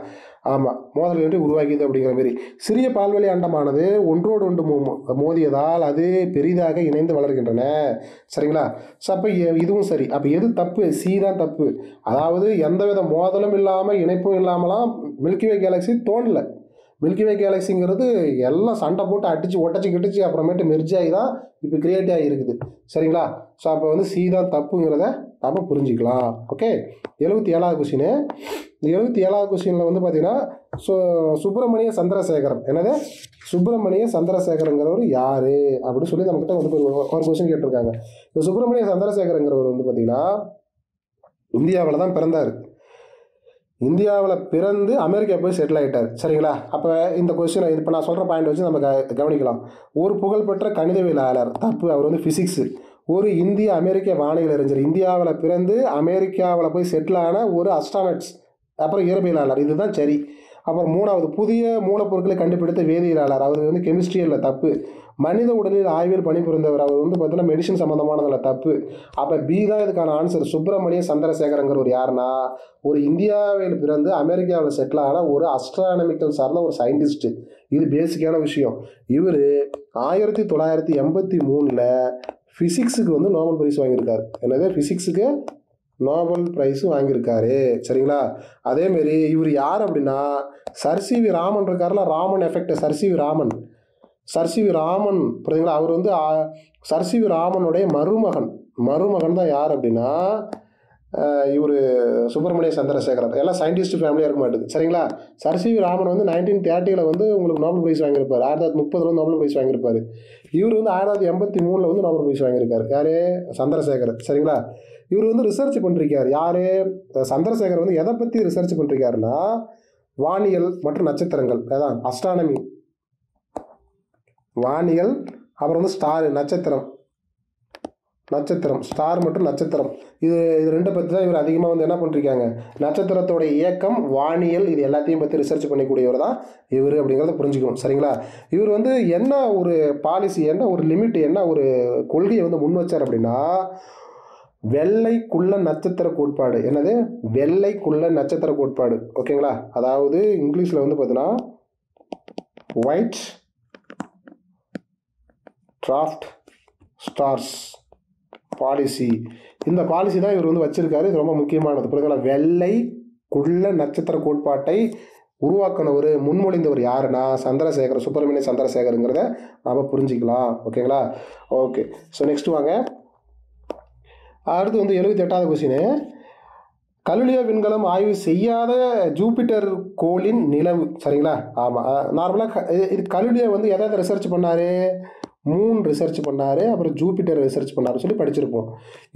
ஆமாம், மோதல் என்று உருவாக்கியது அப்படிங்கிற மாரி. சிறிய பால்வெளி அண்டமானது ஒன்றோடு ஒன்று மோதியதால் அது பெரிதாக இணைந்து வளர்கின்றன. சரிங்களா? ஸோ அப்போ இதுவும் சரி. அப்போ எது தப்பு? சி தான் தப்பு. அதாவது எந்தவித மோதலும் இல்லாமல் இணைப்பும் இல்லாமலாம் மில்கிவே கேலக்ஸி தோணலை. மில்கிவே கேலக்சிங்கிறது எல்லாம் சண்டை போட்டு அடித்து ஒட்டச்சி கிட்டுச்சு அப்புறமேட்டு மெர்ஜ் ஆகி தான் இப்போ கிரியேட் ஆகி இருக்குது. சரிங்களா? ஸோ அப்போ வந்து சி தான் தப்புங்கிறத நாம் புரிஞ்சிக்கலாம். Okay, 77வது question. இந்த 77வது கொஸ்டினில் வந்து பார்த்தீங்கன்னா சுப்பிரமணிய சந்திரசேகரன், என்னது சுப்பிரமணிய சந்திரசேகரங்கிறவர் யார் அப்படின்னு சொல்லி நம்மக்கிட்ட வந்து ஒரு கொஸ்டின் கேட்டிருக்காங்க. இந்த சுப்பிரமணிய சந்திரசேகரங்கிறவர் வந்து பார்த்தீங்கன்னா இந்தியாவில் தான் பிறந்தார். இந்தியாவில் பிறந்து அமெரிக்கா போய் செட்டில் ஆகிட்டார். சரிங்களா? அப்போ இந்த கொஸ்டினை இப்போ நான் சொல்கிற பாயிண்ட் வச்சு நம்ம கவனிக்கலாம். ஒரு புகழ்பெற்ற கணிதவியலாளர், தப்பு, அவர் வந்து ஃபிசிக்ஸு. ஒரு இந்திய அமெரிக்க வானியல் அறிஞர், இந்தியாவில் பிறந்து அமெரிக்காவில் போய் செட்டில் ஆன ஒரு அஸ்ட்ரானட்ஸ், அப்புறம் இயற்பியலாளர், இதுதான் சரி. அப்புறம் 3வது புதிய மூலப்பொருட்களை கண்டுபிடித்த வேதியியலாளர், அவர் வந்து கெமிஸ்ட்ரி இல்லை, தப்பு. மனித உடலில் ஆய்வில் பணிபுரிந்தவர், அவர் வந்து பார்த்தீங்கன்னா மெடிசன் சம்மந்தமானதில், தப்பு. அப்போ பி தான் இதுக்கான ஆன்சர். சுப்பிரமணிய சந்திரசேகரங்கிற ஒரு யாருன்னா ஒரு இந்தியாவில் பிறந்து அமெரிக்காவில் செட்டில் ஆன ஒரு அஸ்ட்ரானமிக்கல் சார்ந்த ஒரு சயின்டிஸ்ட்டு. இது பேசிக்கான விஷயம். இவர் 1983 ஃபிசிக்ஸுக்கு வந்து நோபல் பிரைஸ் வாங்கியிருக்காரு. என்னது, ஃபிசிக்ஸுக்கு நோபல் ப்ரைஸும் வாங்கியிருக்காரு. சரிங்களா? அதேமாரி இவர் யார் அப்படின்னா சர்.சி.வி. ராமன் இருக்கார்ல, ராமன் எஃபெக்ட், சர்.சி.வி. ராமன் புரியுதுங்களா? அவர் வந்து சர்.சி.வி. ராமனுடைய மருமகன் தான் யார் அப்படின்னா இவர் சுப்பிரமணிய சந்திரசேகரன். எல்லாம் சயின்டிஸ்ட் ஃபேமிலியாக இருக்க மாட்டேது. சரிங்களா? சர்.சி.வி. ராமன் வந்து 1930 வந்து உங்களுக்கு நோபல் ப்ரைஸ் வாங்கியிருப்பார். 1930 நோபல் ப்ரைஸ் வாங்கியிருப்பார். இவர் வந்து 1983 வந்து நோபல் ப்ரைஸ் வாங்கியிருக்காரு. யார்? சந்திரசேகரன். சரிங்களா? இவர் வந்து ரிசர்ச் பண்ணிருக்கார். யார்? சந்திரசேகர் வந்து எதை பற்றி ரிசர்ச் பண்ணிருக்காருன்னா வானியல் மற்றும் நட்சத்திரங்கள், அதான் அஸ்ட்ரானமி, வானியல், அப்புறம் வந்து நட்சத்திரம் ஸ்டார் மற்றும் நட்சத்திரம், இது ரெண்டை பற்றி தான் இவர் அதிகமாக வந்து என்ன பண்ணிருக்காங்க. நட்சத்திரத்தோட இயக்கம், வானியல், இது எல்லாத்தையும் பற்றி ரிசர்ச் பண்ணிக்கூடியவர் தான் இவர் அப்படிங்கிறத புரிஞ்சுக்கணும். சரிங்களா? இவர் வந்து என்ன ஒரு பாலிசி, என்ன ஒரு லிமிட், என்ன ஒரு கொள்கையை வந்து முன் வச்சார் அப்படின்னா வெள்ளைக்குள்ள நட்சத்திர கோட்பாடு. என்னது? வெள்ளைக்குள்ள நட்சத்திர கோட்பாடு. ஓகேங்களா? அதாவது இங்கிலீஷில் வந்து பார்த்தீங்கன்னா ஒயிட் டிராஃப்ட் ஸ்டார்ஸ் பாலிசி. இந்த பாலிசி தான் இவர் வந்து வச்சிருக்காரு. இது ரொம்ப முக்கியமானது. புரியுதுங்களா? வெள்ளைக்குள்ள நட்சத்திர கோட்பாட்டை உருவாக்கினவர், முன்மொழிந்தவர் யாருன்னா சுப்பிரமணிய சந்திரசேகருங்கிறத நாம் புரிஞ்சிக்கலாம். ஓகேங்களா? ஓகே, ஸோ நெக்ஸ்ட் வாங்க. அடுத்து வந்து 78வது கொஸ்டின். கலிலியோ விண்கலம் ஆய்வு செய்யாத ஜூபிட்டர் கோளின் நிலவு. சரிங்களா? ஆமாம், நார்மலாக இது கலிலியோ வந்து எதாவது ரிசர்ச் பண்ணார், மூன் ரிசர்ச் பண்ணார், அப்புறம் ஜூபிட்டர் ரிசர்ச் பண்ணார் சொல்லி படிச்சிருப்போம்.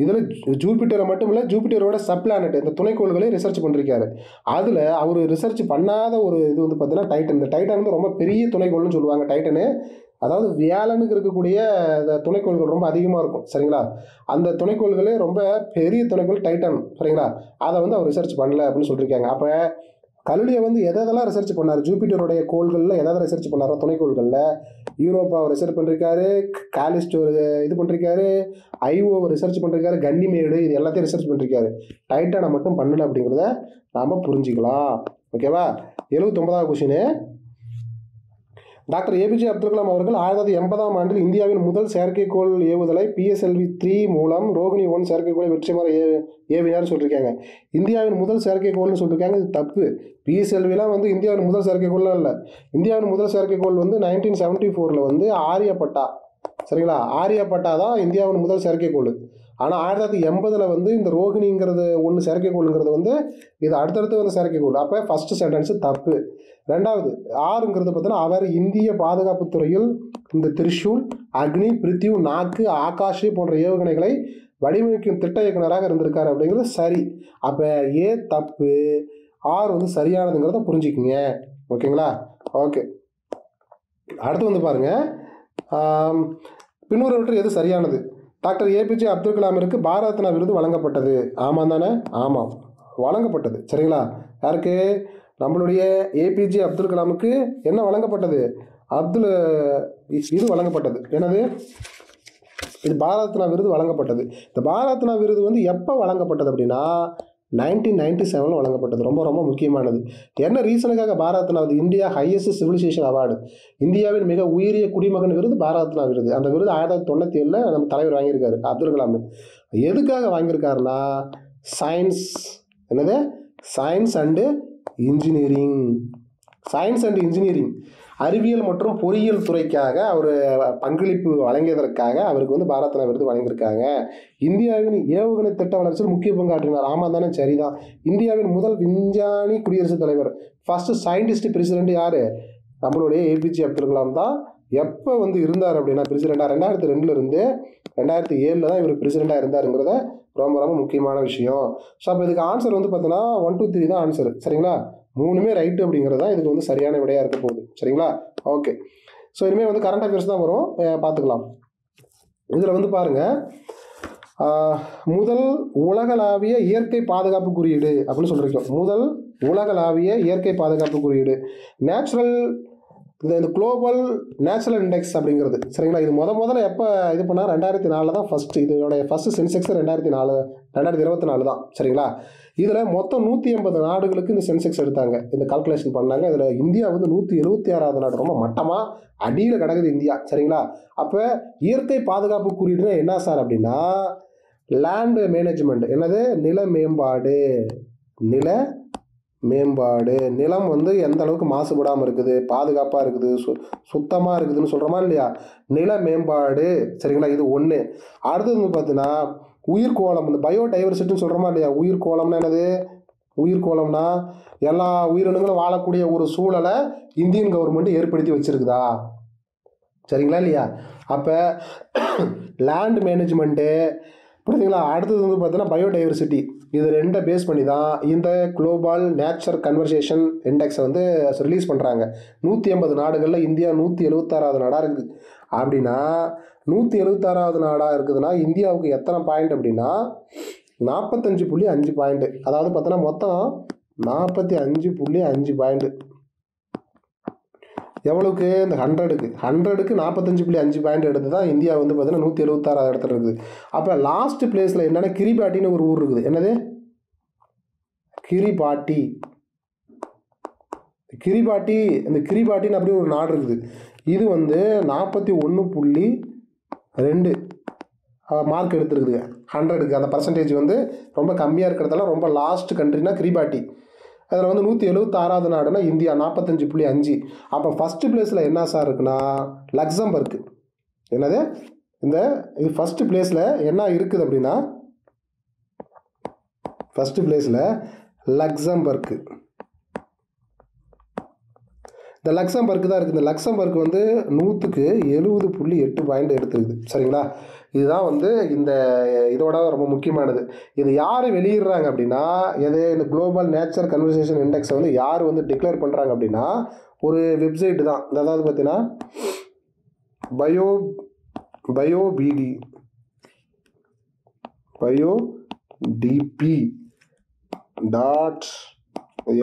இதில் ஜூபிட்டரை மட்டும் இல்லை, ஜூபிட்டரோட சப்ளானட், இந்த துணைக்கோள்களையும் ரிசர்ச் பண்ணிருக்காரு. அதில் அவர் ரிசர்ச் பண்ணாத ஒரு இது வந்து பார்த்தீங்கன்னா டைட்டன். இந்த டைட்டன் வந்து ரொம்ப பெரிய துணைக்கோள்னு சொல்லுவாங்க. டைட்டனு, அதாவது வியாழனுக்கு இருக்கக்கூடிய துணைக்கோள்கள் ரொம்ப அதிகமாக இருக்கும். சரிங்களா? அந்த துணைக்கோள்களே ரொம்ப பெரிய துணைக்கோள் டைட்டன். சரிங்களா? அதை வந்து அவர் ரிசர்ச் பண்ணல அப்படின்னு சொல்லியிருக்காங்க. அப்போ கலிலியோ வந்து எதெல்லாம் ரிசர்ச் பண்ணார், ஜூபிட்டருடைய கோள்களில் எதாவது ரிசர்ச் பண்ணாரோ துணைக்கோள்களில் யூரோப்பாவை ரிசர்ச் பண்ணிருக்காரு, காலிஸ்டோ இது பண்ணிருக்காரு, ஐஓவை ரிசர்ச் பண்ணிருக்காரு, கன்னிமேடு, இது எல்லாத்தையும் ரிசர்ச் பண்ணிருக்காரு. டைட்டனை மட்டும் பண்ணல அப்படிங்கிறத நாம் புரிஞ்சிக்கலாம். ஓகேவா? 79வது கொஸ்டின். டாக்டர் ஏபிஜே அப்துல் கலாம் அவர்கள் 1980ஆம் ஆண்டில் இந்தியாவின் முதல் செயற்கைக்கோள் ஏவுதலை PSLV-3 மூலம் ரோகிணி 1 செயற்கைக்கோளை வெற்றிகரமாக ஏவினார் சொல்லியிருக்காங்க. இந்தியாவின் முதல் செயற்கைக்கோள்னு சொல்லியிருக்காங்க. இது தப்பு. PSLV-லாம் வந்து இந்தியாவின் முதல் செயற்கைக்கோள்லாம் இல்லை. இந்தியாவின் முதல் செயற்கைக்கோள் வந்து 1974 வந்து ஆரியப்பட்டா. சரிங்களா? ஆரியப்பட்டா தான் இந்தியாவின் முதல் செயற்கைக்கோள். ஆனால் 1980 வந்து இந்த ரோகிணிங்கிறது ஒன்று செயற்கைக்கோளுங்கிறது வந்து இது அடுத்தடுத்து வந்து செயற்கைக்கோள். அப்போ ஃபஸ்ட்டு சென்டென்ஸு தப்பு. ரெண்டாவது ஆறுங்கிறது பார்த்தீங்கன்னா அவர் இந்திய பாதுகாப்புத் துறையில் இந்த திரிஷூல், அக்னி, பிரித்யூ, நாக்கு, ஆகாஷ் போன்ற ஏவுகணைகளை வடிவமைக்கும் திட்ட இயக்குனராக இருந்திருக்காரு அப்படிங்கிறது சரி. அப்போ ஏ தப்பு, ஆர் வந்து சரியானதுங்கிறத புரிஞ்சுக்கிங்க. ஓகேங்களா? ஓகே, அடுத்து வந்து பாருங்கள். பின்வருவற்றில் எது சரியானது? டாக்டர் ஏபிஜே அப்துல் கலாமிற்கு பாரத ரத்னா விருது வழங்கப்பட்டது. ஆமாம் தானே? ஆமாம், வழங்கப்பட்டது. சரிங்களா? யாருக்கு? நம்மளுடைய ஏபிஜே அப்துல் கலாமுக்கு என்ன வழங்கப்பட்டது? இது வழங்கப்பட்டது. என்னது? இது பாரத ரத்னா விருது வழங்கப்பட்டது. இந்த பாரத ரத்னா விருது வந்து எப்போ வழங்கப்பட்டது அப்படின்னா 1997 வழங்கப்பட்டது. ரொம்ப ரொம்ப முக்கியமானது. என்ன ரீசனுக்காக Bharat Ratna? India highest civilisation award, இந்தியாவின் மிக உயரிய குடிமகன் விருது பாரத ரத்னா விருது. அந்த விருது 1997 நம்ம தலைவர் வாங்கியிருக்காரு அப்துல் கலாம். எதுக்காக வாங்கியிருக்காருன்னா சயின்ஸ், என்னது? Science and engineering, science and engineering, அறிவியல் மற்றும் பொறியியல் துறைக்காக அவர் பங்களிப்பு வழங்கியதற்காக அவருக்கு வந்து பாரத் ரத்னா விருது வழங்கியிருக்காங்க. இந்தியாவின் ஏவுகணை திட்ட வளர்ச்சியில் முக்கிய பங்காற்றினார். ஆமாம் தானே, சரிதான். இந்தியாவின் முதல் விஞ்ஞானி குடியரசுத் தலைவர், ஃபர்ஸ்ட் சயின்டிஸ்ட் பிரசிடென்ட் யார்? நம்மளுடைய ஏபிஜே அப்துல் கலாம் தான். எப்போ வந்து இருந்தார் அப்படின்னா பிரசிடெண்டாக 2002 இருந்து 2007 தான் இவர் பிரசிடெண்டாக இருந்தாருங்கிறத ரொம்ப ரொம்ப முக்கியமான விஷயம். ஸோ அப்போ இதுக்கு ஆன்சர் வந்து பார்த்தீங்கன்னா 1, 2, 3 தான் ஆன்சர். சரிங்களா? 3மே ரைட்டு அப்படிங்கிறது தான் இதுக்கு வந்து சரியான விடையாக இருக்க போகுது. சரிங்களா? ஓகே. ஸோ இனிமேல் வந்து கரண்ட் அஃபேர்ஸ் தான் வரும், பார்த்துக்கலாம். இதில் வந்து பாருங்கள், முதல் உலகளாவிய இயற்கை பாதுகாப்பு குறியீடு அப்படின்னு சொல்லியிருக்கோம். முதல் உலகளாவிய இயற்கை பாதுகாப்பு குறியீடு நேச்சுரல், இந்த குளோபல் நேச்சுரல் இண்டெக்ஸ் அப்படிங்கிறது. சரிங்களா? இது முதல்ல எப்போ இது பண்ணால் 2004 தான் ஃபஸ்ட்டு. இதோடைய ஃபஸ்ட்டு சென்செக்ஸ் 2024 தான். சரிங்களா? இதில் மொத்தம் 180 நாடுகளுக்கு இந்த சென்செக்ஸ் எடுத்தாங்க, இந்த கால்குலேஷன் பண்ணாங்க. இதில் இந்தியா வந்து 176வது நாடு, ரொம்ப மட்டமாக அடியில் கிடக்குது இந்தியா. சரிங்களா? அப்போ இயற்கை பாதுகாப்பு குறியீடுனா என்ன சார் அப்படின்னா, லேண்ட் மேனேஜ்மெண்ட், என்னது, நில மேம்பாடு. நில மேம்பாடு, நிலம் வந்து எந்த அளவுக்கு மாசுபடாமல் இருக்குது, பாதுகாப்பாக இருக்குது, சுத்தமாக இருக்குதுன்னு சொல்கிறோமா இல்லையா, நில மேம்பாடு. சரிங்களா? இது ஒன்று. அடுத்தது வந்து பார்த்தீங்கன்னா உயிர்கோளம், இந்த பயோடைவர்சிட்டின்னு சொல்கிறோமா இல்லையா. உயிர்கோளம்னா என்னது? உயிர்கோளம்னா எல்லா உயிரினங்களும் வாழக்கூடிய ஒரு சூழலை இந்தியன் கவர்மெண்ட் ஏற்படுத்தி வச்சுருக்குதா? சரிங்களா இல்லையா? அப்போ லேண்ட் மேனேஜ்மெண்ட்டு, புரியுதுங்களா? அடுத்தது வந்து பார்த்தீங்கன்னா பயோடைவர்சிட்டி. இது ரெண்டை பேஸ் பண்ணி தான் இந்த குளோபல் நேச்சர் கன்வர்சேஷன் இண்டெக்ஸை வந்து ரிலீஸ் பண்ணுறாங்க. 180 நாடுகளில் இந்தியா 176வது நாடாக இருக்குது. அப்படின்னா 176வது நாடாக இருக்குதுன்னா இந்தியாவுக்கு எத்தனை பாயிண்ட் அப்படின்னா 45.5 பாயிண்ட்டு. அதாவது பார்த்தோன்னா மொத்தம் 45.5 பாயிண்ட்டு. எவ்வளோக்கு? இந்த 100க்கு 45.5 பாயிண்ட் எடுத்து தான் இந்தியா வந்து பார்த்தீங்கன்னா 176வது இடத்துல இருக்குது. அப்போ லாஸ்ட் பிளேஸில் என்னென்னா கிரிபாட்டின்னு ஒரு ஊர் இருக்குது. என்னது? கிரிபாட்டி. இந்த கிரிபாட்டின்னு அப்படியே ஒரு நாடு இருக்குது. இது வந்து 41.2 மார்க் எடுத்துருக்குதுங்க 100க்கு. அந்த பர்சன்டேஜ் வந்து ரொம்ப கம்மியாக இருக்கிறதால ரொம்ப லாஸ்ட் கண்ட்ரினா கிரிபாட்டி. அதில் வந்து 176வது நாடுனா இந்தியா 45.5. அப்போ ஃபஸ்ட்டு பிளேஸில் என்ன சார் இருக்குன்னா லக்சம்பர்க். என்னது? இது ஃபஸ்ட்டு பிளேஸில் என்ன இருக்குது அப்படின்னா, ஃபஸ்ட்டு பிளேஸில் லக்சம்பர்க். இந்த லக்சம்பர்க் தான் இருக்குது. இந்த லக்சம்பர்க் வந்து 100க்கு 70.8 பாயிண்ட் எடுத்துருக்குது. சரிங்களா? இதுதான் வந்து இதோட ரொம்ப முக்கியமானது. இது யார் வெளியிடுறாங்க அப்படின்னா, இந்த குளோபல் நேச்சர் கன்வர்சேஷன் இண்டெக்ஸை வந்து யார் வந்து டிக்ளேர் பண்ணுறாங்க அப்படின்னா ஒரு வெப்சைட்டு தான். அதாவது பார்த்தீங்கன்னா biodp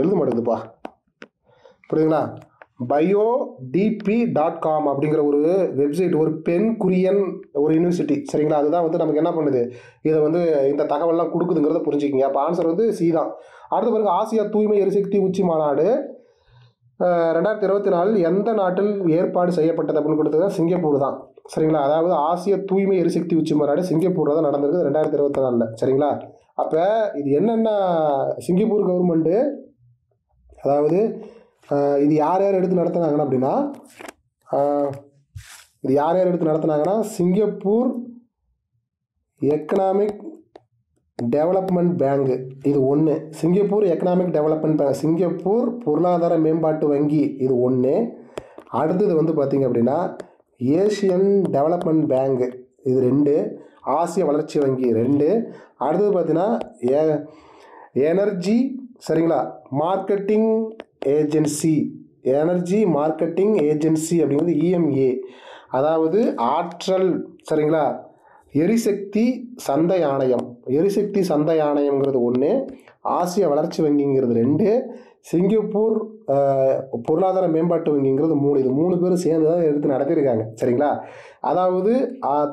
எழுத மாட்டேங்குதுப்பா, புரியுதுங்களா? biodp.com அப்படிங்கிற ஒரு வெப்சைட், ஒரு பெண் குரியன் ஒரு யூனிவர்சிட்டி. சரிங்களா? அதுதான் வந்து நமக்கு என்ன பண்ணுது, இதை வந்து இந்த தகவல்லாம் கொடுக்குதுங்கிறத புரிஞ்சுக்கிங்க. அப்போ ஆன்சர் வந்து சி தான். அடுத்த பிறகு ஆசியா தூய்மை எரிசக்தி உச்சி மாநாடு 2024 எந்த நாட்டில் ஏற்பாடு செய்யப்பட்டது அப்படின்னு கொடுத்தது? சிங்கப்பூர் தான். சரிங்களா? அதாவது ஆசிய தூய்மை எரிசக்தி உச்சி மாநாடு சிங்கப்பூரில் தான் நடந்திருக்குது 2024. சரிங்களா? அப்போ இது என்னென்ன சிங்கப்பூர் கவர்மெண்ட்டு, அதாவது இது யார் எடுத்து நடத்துனாங்கன்னா அப்படின்னா சிங்கப்பூர் எக்கனாமிக் டெவலப்மெண்ட் பேங்க். இது ஒன்று. Singapore economic development bank, Singapore பொருளாதார மேம்பாட்டு வங்கி. இது ஒன்று. அடுத்தது வந்து பார்த்திங்க அப்படின்னா ஏசியன் டெவலப்மெண்ட் பேங்க். இது 2. ஆசிய வளர்ச்சி வங்கி 2. அடுத்தது பார்த்தீங்கன்னா எனர்ஜி, சரிங்களா, மார்க்கெட்டிங் ஏஜென்சி அப்படிங்கிறது EMA, அதாவது ஆற்றல், சரிங்களா, எரிசக்தி சந்தை ஆணையம்ங்கிறது 1. ஆசிய வளர்ச்சி வங்கிங்கிறது 2. சிங்கப்பூர் பொருளாதார மேம்பாட்டு வங்கிங்கிறது 3. இது 3 பேரும் சேர்ந்து தான் எடுத்து நடத்தியிருக்காங்க. சரிங்களா? அதாவது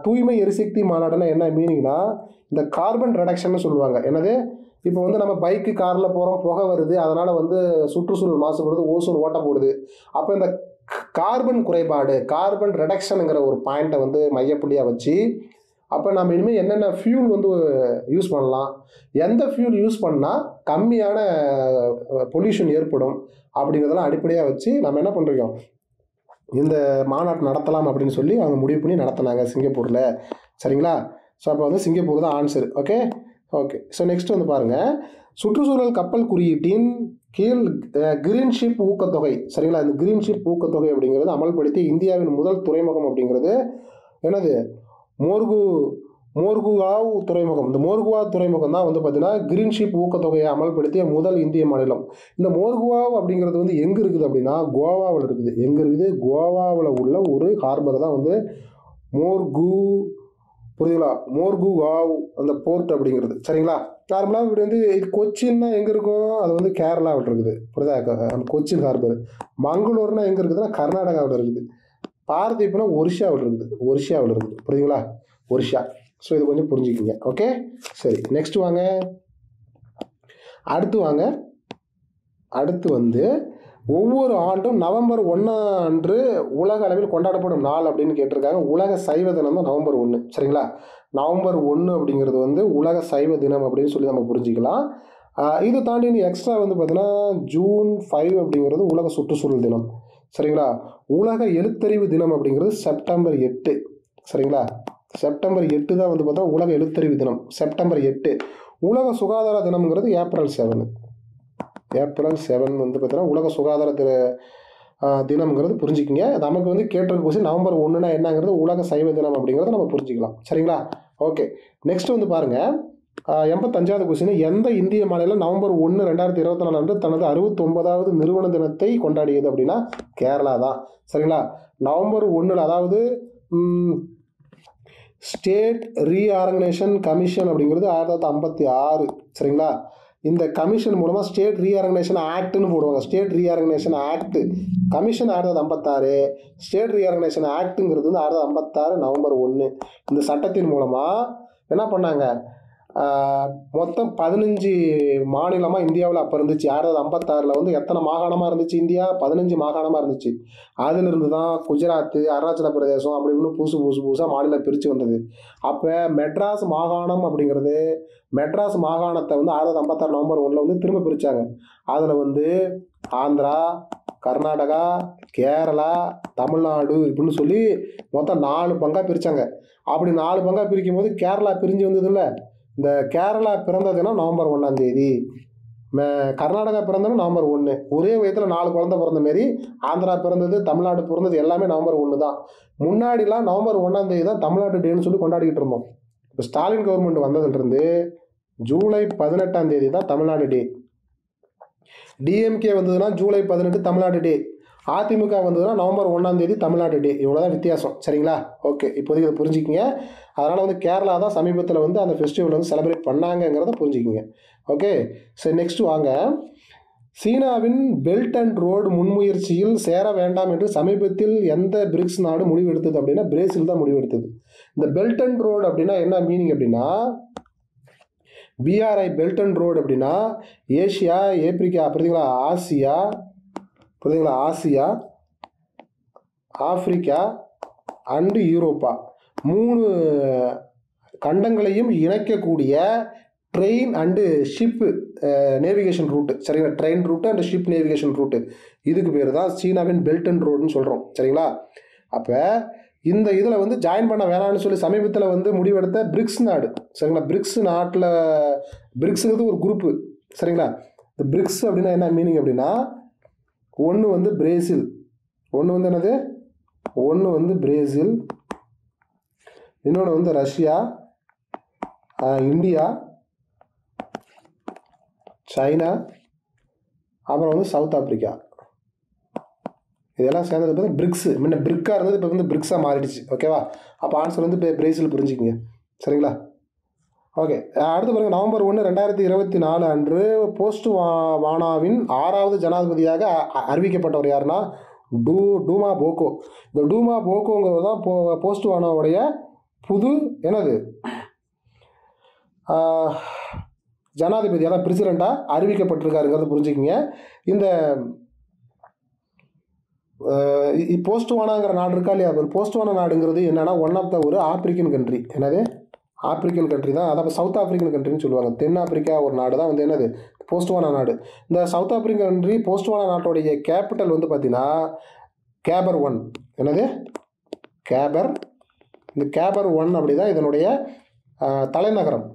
தூய்மை எரிசக்தி மாநாடுனா என்ன மீனிங்னா, இந்த கார்பன் ரெடக்ஷன் சொல்லுவாங்க. என்னது? இப்போ வந்து நம்ம பைக்கு காரில் போகிறோம், புகை வருது, அதனால் வந்து சுற்றுச்சூழல் மாசுபடுது, ஓசோன் ஓட்ட போடுது. அப்போ இந்த கார்பன் குறைபாடு, கார்பன் ரெடக்ஷனுங்கிற ஒரு பாயிண்ட்டை வந்து மையப்புள்ளியாக வச்சு அப்போ நம்ம இனிமேல் என்னென்ன ஃபியூல் வந்து யூஸ் பண்ணலாம், எந்த ஃபியூல் யூஸ் பண்ணால் கம்மியான பொல்யூஷன் ஏற்படும் அப்படிங்கிறதெல்லாம் அடிப்படையாக வச்சு நம்ம என்ன பண்ணுறோம், இந்த மாநாட்டு நடத்தலாம் அப்படின்னு சொல்லி அவங்க முடிவு பண்ணி நடத்தினாங்க சிங்கப்பூரில். சரிங்களா? ஸோ அப்போ வந்து சிங்கப்பூர் தான் answer. Okay okay. So next வந்து பாருங்கள், சுற்றுச்சூழல் கப்பல் குறியீட்டின் கீழ் கிரீன் ஷிப் ஊக்கத்தொகை. சரிங்களா? இந்த கிரீன் ஷிப் ஊக்கத்தொகை அப்படிங்கிறது அமல்படுத்தி இந்தியாவின் முதல் துறைமுகம் அப்படிங்கிறது என்னது, மோர்குவாவ் துறைமுகம். இந்த மோர்குவாவ் துறைமுகம் தான் வந்து பார்த்தீங்கன்னா கிரீன் ஷிப் ஊக்கத்தொகையை அமல்படுத்திய முதல் இந்திய மாநிலம். இந்த மோர்குவாவ் அப்படிங்கிறது வந்து எங்கே இருக்குது அப்படின்னா கோவாவில் இருக்குது. எங்கே இருக்குது? கோவாவில் உள்ள ஒரு ஹார்பர் தான் வந்து மோர்குவாவ் அந்த போர்ட் அப்படிங்கிறது. சரிங்களா? நார்மலாக இப்படி வந்து கொச்சின்னா எங்கே இருக்கும், அது வந்து கேரளாவில் இருக்குது. புரியுதா? அந்த கொச்சின் ஹார்பர். மங்களூர்னா எங்கே இருக்குதுன்னா கர்நாடகாவில் இருக்குது. பாரதீப்னா ஒரிஷாவில் இருக்குது. புரியுதுங்களா? ஒரிஷா. ஸோ இது கொஞ்சம் புரிஞ்சுக்கிங்க. ஓகே சரி, நெக்ஸ்ட் வாங்க. அடுத்து வந்து ஒவ்வொரு ஆண்டும் நவம்பர் 1 அன்று உலக அளவில் கொண்டாடப்படும் நாள் அப்படின்னு கேட்டிருக்காங்க. உலக சைவ தினம் தான் நவம்பர் 1. சரிங்களா? நவம்பர் 1 அப்படிங்கிறது வந்து உலக சைவ தினம் அப்படின்னு சொல்லி நம்ம புரிஞ்சுக்கலாம். இது தாண்டி எக்ஸ்ட்ரா வந்து பார்த்தீங்கன்னா ஜூன் 5 அப்படிங்கிறது உலக சுற்றுச்சூழல் தினம். சரிங்களா? உலக எழுத்தறிவு தினம் அப்படிங்கிறது செப்டம்பர் 8. சரிங்களா? செப்டம்பர் 8 தான் வந்து பார்த்தா உலக எழுத்தறிவு தினம், செப்டம்பர் 8. உலக சுகாதார தினம்ங்கிறது ஏப்ரல் 7. ஏப்ரல் 7 வந்து பார்த்தீங்கன்னா உலக சுகாதார தினம்ங்கிறது புரிஞ்சுக்கிங்க. நமக்கு வந்து கேட்டிருக்க கொஸ்டின் நவம்பர் 1னா என்னங்கிறது உலக சைவ தினம் அப்படிங்கிறத நம்ம புரிஞ்சுக்கலாம். சரிங்களா? ஓகே, நெக்ஸ்ட் வந்து பாருங்கள், 85வது கொஸ்டின். எந்த இந்திய மாநிலம் நவம்பர் 1, 2024 அன்று தனது 69வது நிறுவன தினத்தை கொண்டாடியது அப்படின்னா கேரளா தான். சரிங்களா? நவம்பர் 1 அதாவது ஸ்டேட் ரீஆர்கனைசேஷன் கமிஷன் அப்படிங்கிறது 1956. சரிங்களா? இந்த கமிஷன் மூலமாக ஸ்டேட் ரீஆர்கனைசேஷன் ஆக்ட்னு போடுவாங்க. State reorganisation act commission 1956. State reorganisation ஆக்ட்டுங்கிறது வந்து 1956 நவம்பர் 1. இந்த சட்டத்தின் மூலமாக என்ன பண்ணாங்க, மொத்தம் 15 மாநிலமாக இந்தியாவில் அப்போ இருந்துச்சு. 1956 வந்து எத்தனை மாகாணமாக இருந்துச்சு இந்தியா? 15 மாகாணமாக இருந்துச்சு. அதிலிருந்து தான் குஜராத்து, அருணாச்சல பிரதேசம் அப்படி இப்படின்னு புதுசாக மாநிலம் பிரித்து வந்தது. அப்போ மெட்ராஸ் மாகாணம் அப்படிங்கிறது, மெட்ராஸ் மாகாணத்தை வந்து 1956 நவம்பர் 1 வந்து திரும்ப பிரித்தாங்க. அதில் வந்து ஆந்திரா, கர்நாடகா, கேரளா, தமிழ்நாடு இப்படின்னு சொல்லி மொத்தம் 4 பங்காக பிரித்தாங்க. அப்படி 4 பங்காக பிரிக்கும் போது கேரளா பிரிஞ்சு வந்ததில்ல, இந்த கேரளா பிறந்ததுன்னா நவம்பர் 1ஆம் தேதி, கர்நாடகா பிறந்ததுன்னா நவம்பர் 1. ஒரே வயதில் 4 குழந்தை பிறந்த மாரி ஆந்திரா பிறந்தது, தமிழ்நாடு பிறந்தது எல்லாமே நவம்பர் 1 தான். முன்னாடிலாம் நவம்பர் 1ஆம் தேதி தான் தமிழ்நாடு டேன்னு சொல்லி கொண்டாடிக்கிட்டு இருந்தோம். இப்போ ஸ்டாலின் கவர்மெண்ட் வந்ததுலேருந்து ஜூலை 18ஆம் தேதி தான் தமிழ்நாடு டே. டிஎம்கே வந்ததுன்னா ஜூலை 18 தமிழ்நாடு டே. அதிமுக வந்ததுன்னா நவம்பர் 1ஆம் தேதி தமிழ்நாடு டே. இவ்வளோதான் வித்தியாசம். சரிங்களா? ஓகே, இப்போதைக்கு இதை புரிஞ்சுக்கிங்க. அதனால் வந்து கேரளா தான் சமீபத்தில் வந்து அந்த ஃபெஸ்டிவல் வந்து செலிப்ரேட் பண்ணாங்கங்கிறத புரிஞ்சுக்கிங்க. ஓகே, சரி நெக்ஸ்ட் வாங்க. சீனாவின் பெல்ட் அண்ட் ரோடு முன்முயற்சியில் சேர வேண்டாம் என்று சமீபத்தில் எந்த பிரிக்ஸ் நாடு முடிவெடுத்தது அப்படின்னா பிரேசில் தான் முடிவெடுத்தது. இந்த பெல்ட் அண்ட் ரோடு அப்படின்னா என்ன மீனிங் அப்படின்னா, பிஆர்ஐ பெல்ட் அண்ட் ரோடு அப்படின்னா ஏஷியா, ஆப்பிரிக்கா, புரியுதுங்களா, ஆசியா, புரியுதுங்களா, ஆசியா, ஆப்பிரிக்கா அண்டு யூரோப்பா 3 கண்டங்களையும் இணைக்கக்கூடிய train and ship navigation route. சரிங்களா? Train route and ship navigation route, இதுக்கு பேர் தான் சீனாவின் பெல்ட் அண்ட் ரோடுன்னு சொல்கிறோம். சரிங்களா? அப்போ இந்த இதில் வந்து ஜாயின் பண்ண வேணாம்னு சொல்லி சமீபத்தில் வந்து முடிவெடுத்த பிரிக்ஸ் நாடு. சரிங்களா? பிரிக்ஸ் நாட்டில், பிரிக்ஸுங்கிறது ஒரு குரூப்பு. சரிங்களா? இந்த பிரிக்ஸ் அப்படின்னா என்ன மீனிங் அப்படின்னா, ஒன்று வந்து பிரேசில், ஒன்று வந்து என்னது, ஒன்று வந்து பிரேசில், இன்னொன்று வந்து ரஷ்யா, இந்தியா, சைனா, அப்புறம் வந்து சவுத் ஆப்பிரிக்கா. இதெல்லாம் சேர்ந்தது பார்த்து பிரிக்ஸ். முன்ன பிரிக்காக இருந்தது, இப்போ வந்து பிரிக்ஸாக மாறிடுச்சு. ஓகேவா? அப்போ ஆன்சர் வந்து இப்போ பிரேசில் புரிஞ்சுக்கிங்க. சரிங்களா? ஓகே, அடுத்து பாருங்கள். நவம்பர் 1, 2024 அன்று போஸ்ட்வானாவின் 6வது ஜனாதிபதியாக அறிவிக்கப்பட்டவர் யாருன்னா டூமா போக்கோ. இந்த டூமா போக்கோங்கிறது தான் போஸ்ட்வானாவுடைய புது என்னது ஜனாதிபதி, அதான் பிரசிடெண்ட்டாக அறிவிக்கப்பட்டிருக்காருங்கிறத புரிஞ்சுக்கிங்க. இந்த போஸ்ட்வானாங்கிற நாடு இருக்கா இல்லையா, போஸ்ட்வானா நாடுங்கிறது என்னென்னா ஒன் ஆஃப் த ஒரு ஆப்பிரிக்கன் கண்ட்ரி. என்னது, ஆப்பிரிக்கன் கண்ட்ரி தான், அதாவது சவுத் ஆப்பிரிக்கன் கண்ட்ரின்னு சொல்லுவாங்க. தென் ஆப்பிரிக்கா ஒரு நாடு தான் வந்து என்னது, போஸ்ட்வானா நாடு. இந்த south African country Botswana நாட்டோடைய capital வந்து பார்த்தீங்கன்னா கேபர் ஒன். என்னது, கேபர். இந்த கேபர் ஒன் அப்படி தான் இதனுடைய தலைநகரம்.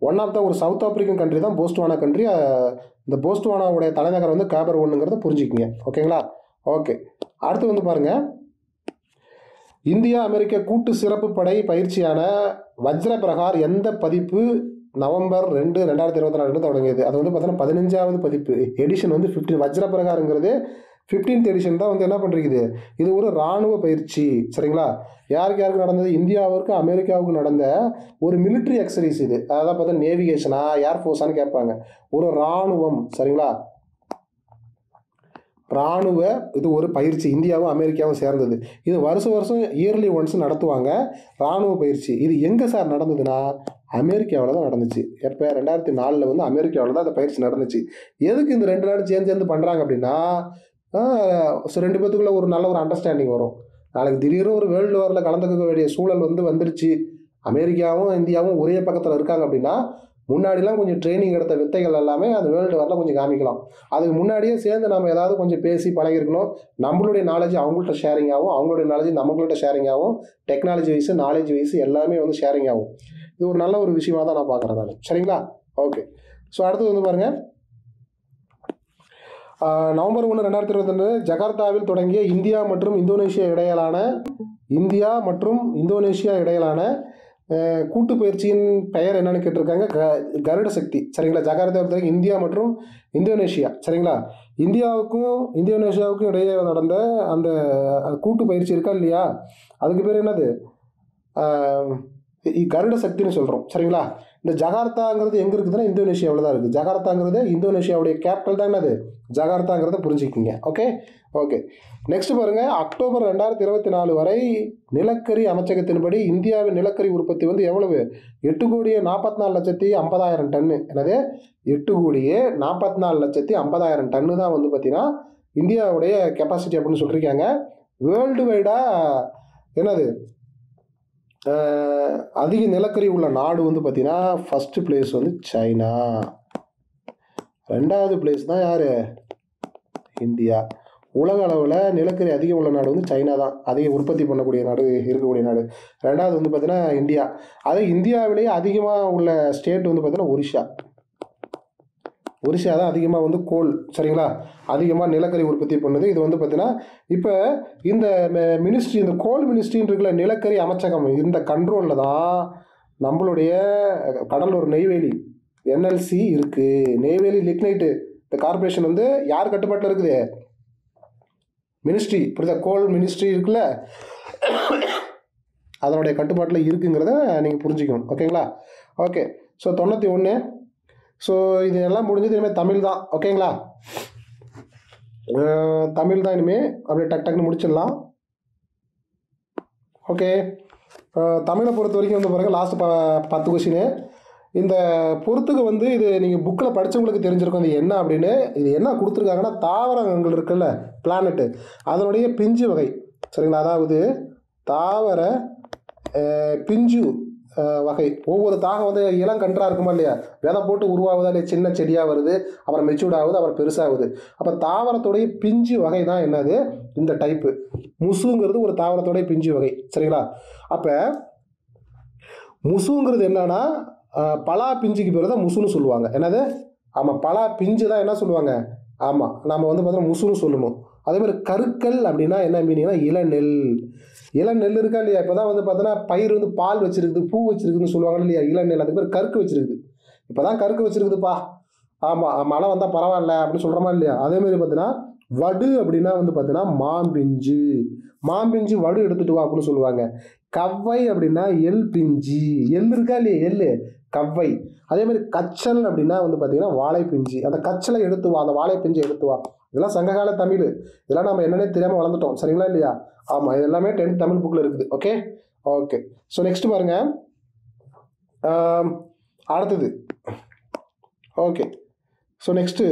ஒன் ஆஃப் த ஒரு சவுத் ஆப்பிரிக்கன் கண்ட்ரி தான் போஸ்ட்வானா கண்ட்ரி. இந்த போஸ்ட்வானாவுடைய தலைநகரம் வந்து கேபர் ஒன்னுங்கிறத புரிஞ்சுக்கிங்க. ஓகேங்களா? ஓகே. அடுத்து வந்து பாருங்கள், இந்தியா அமெரிக்க கூட்டு சிறப்பு படை பயிற்சியான வஜ்ர பிரகார் எந்த பதிப்பு நவம்பர் 2, 2024 தொடங்கியது? அது வந்து பார்த்தீங்கன்னா 15வது பதிப்பு, எடிஷன் வந்து 15. வஜ்ர பிரகாருங்கிறது 15th எடிஷன் தான் வந்து என்ன பண்ணுறது, இது ஒரு இராணுவ பயிற்சி. சரிங்களா? யாருக்கு யாருக்கு நடந்தது? இந்தியாவிற்கு அமெரிக்காவுக்கு நடந்த ஒரு மிலிட்ரி எக்ஸசைஸ் இது. அதான் பார்த்தா நேவிகேஷனா ஏர்ஃபோர்ஸான்னு கேட்பாங்க. ஒரு இராணுவம். சரிங்களா? இராணுவ இது ஒரு பயிற்சி, இந்தியாவும் அமெரிக்காவும் சேர்ந்தது. இது வருஷம் இயர்லி ஒன்ஸ் நடத்துவாங்க இராணுவ பயிற்சி. இது எங்கே சார் நடந்ததுன்னா அமெரிக்காவில் தான் நடந்துச்சு. எப்போ? 2004 வந்து அமெரிக்காவில் தான் அந்த பயிற்சி நடந்துச்சு. எதுக்கு இந்த 2 நாடு சேர்ந்து பண்ணுறாங்க அப்படின்னா, ரெண்டு பேத்துக்குள்ள ஒரு நல்ல ஒரு அண்டர்ஸ்டாண்டிங் வரும். நாளைக்கு திடீர்னு ஒரு வேர்ல்டு வாரில் கலந்துக்க வேண்டிய சூழல் வந்து வந்துருச்சு, அமெரிக்காவும் இந்தியாவும் ஒரே பக்கத்தில் இருக்காங்க அப்படின்னா, முன்னாடிலாம் கொஞ்சம் ட்ரைனிங் எடுத்த வித்தைகள் எல்லாமே அந்த வேர்ல்டு வாரில் கொஞ்சம் காமிக்கலாம். அதுக்கு முன்னாடியே சேர்ந்து நம்ம ஏதாவது கொஞ்சம் பேசி பழகிருக்கணும். நம்மளுடைய நாலேஜ் அவங்கள்ட்ட ஷேரிங் ஆகும், அவங்களுடைய நாலேஜ் நம்மள்கிட்ட ஷேரிங் ஆகும். டெக்னாலஜி வைஸ், நாலேஜ் வைஸ் எல்லாமே வந்து ஷேரிங் ஆகும். இது ஒரு நல்ல ஒரு விஷயமா தான் நான் பார்க்குறேன் நான். சரிங்களா? ஓகே. ஸோ அடுத்தது வந்து பாருங்கள், நவம்பர் 1, 2022 ஜகார்த்தாவில் தொடங்கிய இந்தியா மற்றும் இந்தோனேஷியா இடையிலான கூட்டு பயிற்சியின் பெயர் என்னன்னு கேட்டிருக்காங்க. கருட சக்தி. சரிங்களா? ஜகார்த்தாவில் இந்தியா மற்றும் இந்தோனேஷியா. சரிங்களா? இந்தியாவுக்கும் இந்தோனேஷியாவுக்கும் இடையே நடந்த அந்த கூட்டு பயிற்சி இருக்கா இல்லையா, அதுக்கு பேர் என்னது, கருட சக்தின்னு சொல்கிறோம். சரிங்களா? இந்த ஜகார்த்தாங்கிறது எங்கே இருக்குதுன்னா இந்தோனேஷியாவில் தான் இருக்குது. ஜகார்த்தாங்கிறது இந்தோனேஷியாவுடைய கேபிட்டல் தான் என்னது, ஜகார்த்தாங்கிறத புரிஞ்சுக்கிங்க. ஓகே. ஓகே. நெக்ஸ்ட் பாருங்கள், அக்டோபர் 2024 வரை நிலக்கரி அமைச்சகத்தின்படி இந்தியாவின் நிலக்கரி உற்பத்தி வந்து எவ்வளவு? 8,44,50,000 டன்னு. என்னது? 8,44,50,000 டன்னு தான் வந்து பார்த்தீங்கன்னா இந்தியாவுடைய கெப்பாசிட்டி அப்படின்னு சொல்லியிருக்காங்க. வேர்ல்டு வைடாக என்னது அதிக நிலக்கரி உள்ள நாடு வந்து பார்த்தீங்கன்னா ஃபஸ்ட்டு பிளேஸ் வந்து சைனா, 2வது பிளேஸ் தான் யார்? இந்தியா. உலக அளவில் நிலக்கரி அதிகம் உள்ள நாடு வந்து சைனா தான், அதிக உற்பத்தி பண்ணக்கூடிய நாடு, இருக்கக்கூடிய நாடு. 2வது வந்து பார்த்தீங்கன்னா இந்தியா. அதே இந்தியாவிலேயே அதிகமாக உள்ள ஸ்டேட் வந்து பார்த்தீங்கன்னா ஒரிஷா தான் அதிகமாக வந்து கோல். சரிங்களா? அதிகமாக நிலக்கரி உற்பத்தி பண்ணுது. இது வந்து பார்த்தீங்கன்னா இப்போ இந்த மினிஸ்ட்ரி, இந்த கோல் மினிஸ்ட்ரின்னு இருக்குல்ல, நிலக்கரி அமைச்சகம், இந்த கண்ட்ரோலில் தான் நம்மளுடைய கடலூர் நெய்வேலி என்எல்சி இருக்குது. நெய்வேலி லிக்னைட்டு இந்த கார்பரேஷன் வந்து யார் கட்டுப்பாட்டில் இருக்குது? மினிஸ்ட்ரி. புரியுதா? கோல் மினிஸ்ட்ரி இருக்குல்ல, அதனுடைய கட்டுப்பாட்டில் இருக்குங்கிறத நீங்கள் புரிஞ்சுக்கணும். ஓகேங்களா? ஓகே. ஸோ 91. ஸோ இது எல்லாம் முடிஞ்சது. இனிமேல் தமிழ் தான். ஓகேங்களா? தமிழ் தான் இனிமேல். அப்படியே டக்குன்னு முடிச்சிடலாம். ஓகே. தமிழை பொறுத்த வரைக்கும் வந்து பாருங்கள், லாஸ்ட் 10 கொஸ்டின். இந்த பொறுத்துக்கு வந்து இது நீங்கள் புக்கில் படித்தவங்களுக்கு தெரிஞ்சிருக்கும் இது என்ன அப்படின்னு. இது என்ன கொடுத்துருக்காங்கன்னா, தாவரங்கள் இருக்குல்ல, பிளானட்டு, அதனுடைய பிஞ்சு வகை. சரிங்களா? அதாவது தாவர பிஞ்சு வகை. ஒவ்வொரு தாகம் வந்து இளங்கன்றாக இருக்குமா இல்லையா, விதை போட்டு உருவாகுதா இல்லையா, சின்ன செடியாக வருது, அப்புறம் மெச்சூர்ட் ஆகுது, அப்புறம் பெருசாகுது. அப்போ தாவரத்துடைய பிஞ்சு வகை தான் என்னது, இந்த டைப்பு. முசுங்கிறது ஒரு தாவரத்துடைய பிஞ்சு வகை. சரிங்களா? அப்போ முசுங்கிறது என்னன்னா, பலா பிஞ்சுக்கு பேர் தான் முசுன்னு சொல்லுவாங்க. என்னது? ஆமாம், பலா பிஞ்சு தான் என்ன சொல்லுவாங்க. ஆமாம், நம்ம வந்து பார்த்தோன்னா முசுன்னு சொல்லணும். அதேமாதிரி கருக்கல் அப்படின்னா என்ன மீனிங்னா இளநெல். இளநெல் இருக்கா இல்லையா, இப்போ தான் வந்து பார்த்தோன்னா பயிர் வந்து பால் வச்சிருக்குது, பூ வச்சிருக்குதுன்னு சொல்லுவாங்க இல்லையா, இளநெல். அதுக்கு பேர் கருக்கு வச்சிருக்குது. இப்போ தான் கருக்கு வச்சிருக்குதுப்பா. ஆமாம், மழை வந்தால் பரவாயில்ல அப்படின்னு சொல்கிறோமா இல்லையா. அதேமாதிரி பார்த்தீங்கன்னா வடு அப்படின்னா வந்து பார்த்தீங்கன்னா மாம்பிஞ்சு. மாம்பிஞ்சு வடு எடுத்துகிட்டு வா அப்படின்னு சொல்லுவாங்க. கவ்வை அப்படின்னா எள் பிஞ்சு. எள் இருக்கா இல்லையா, எள், கவ்வை. அதே மாதிரி கச்சல் அப்படின்னா வந்து பார்த்தீங்கன்னா வாழைப்பிஞ்சு. அந்த கச்சலை எடுத்து வா, அந்த வாழைப்பிஞ்சை எடுத்து வா. இதெல்லாம் சங்ககால தமிழ். இதெல்லாம் நம்ம என்னன்னே தெரியாமல் வளர்ந்துட்டோம். சரிங்களா இல்லையா? ஆமாம், இது எல்லாமே 10th தமிழ் புக்கில் இருக்குது. ஓகே. ஓகே. ஸோ நெக்ஸ்ட் பாருங்க, அடுத்தது. ஓகே. ஸோ நெக்ஸ்ட்டு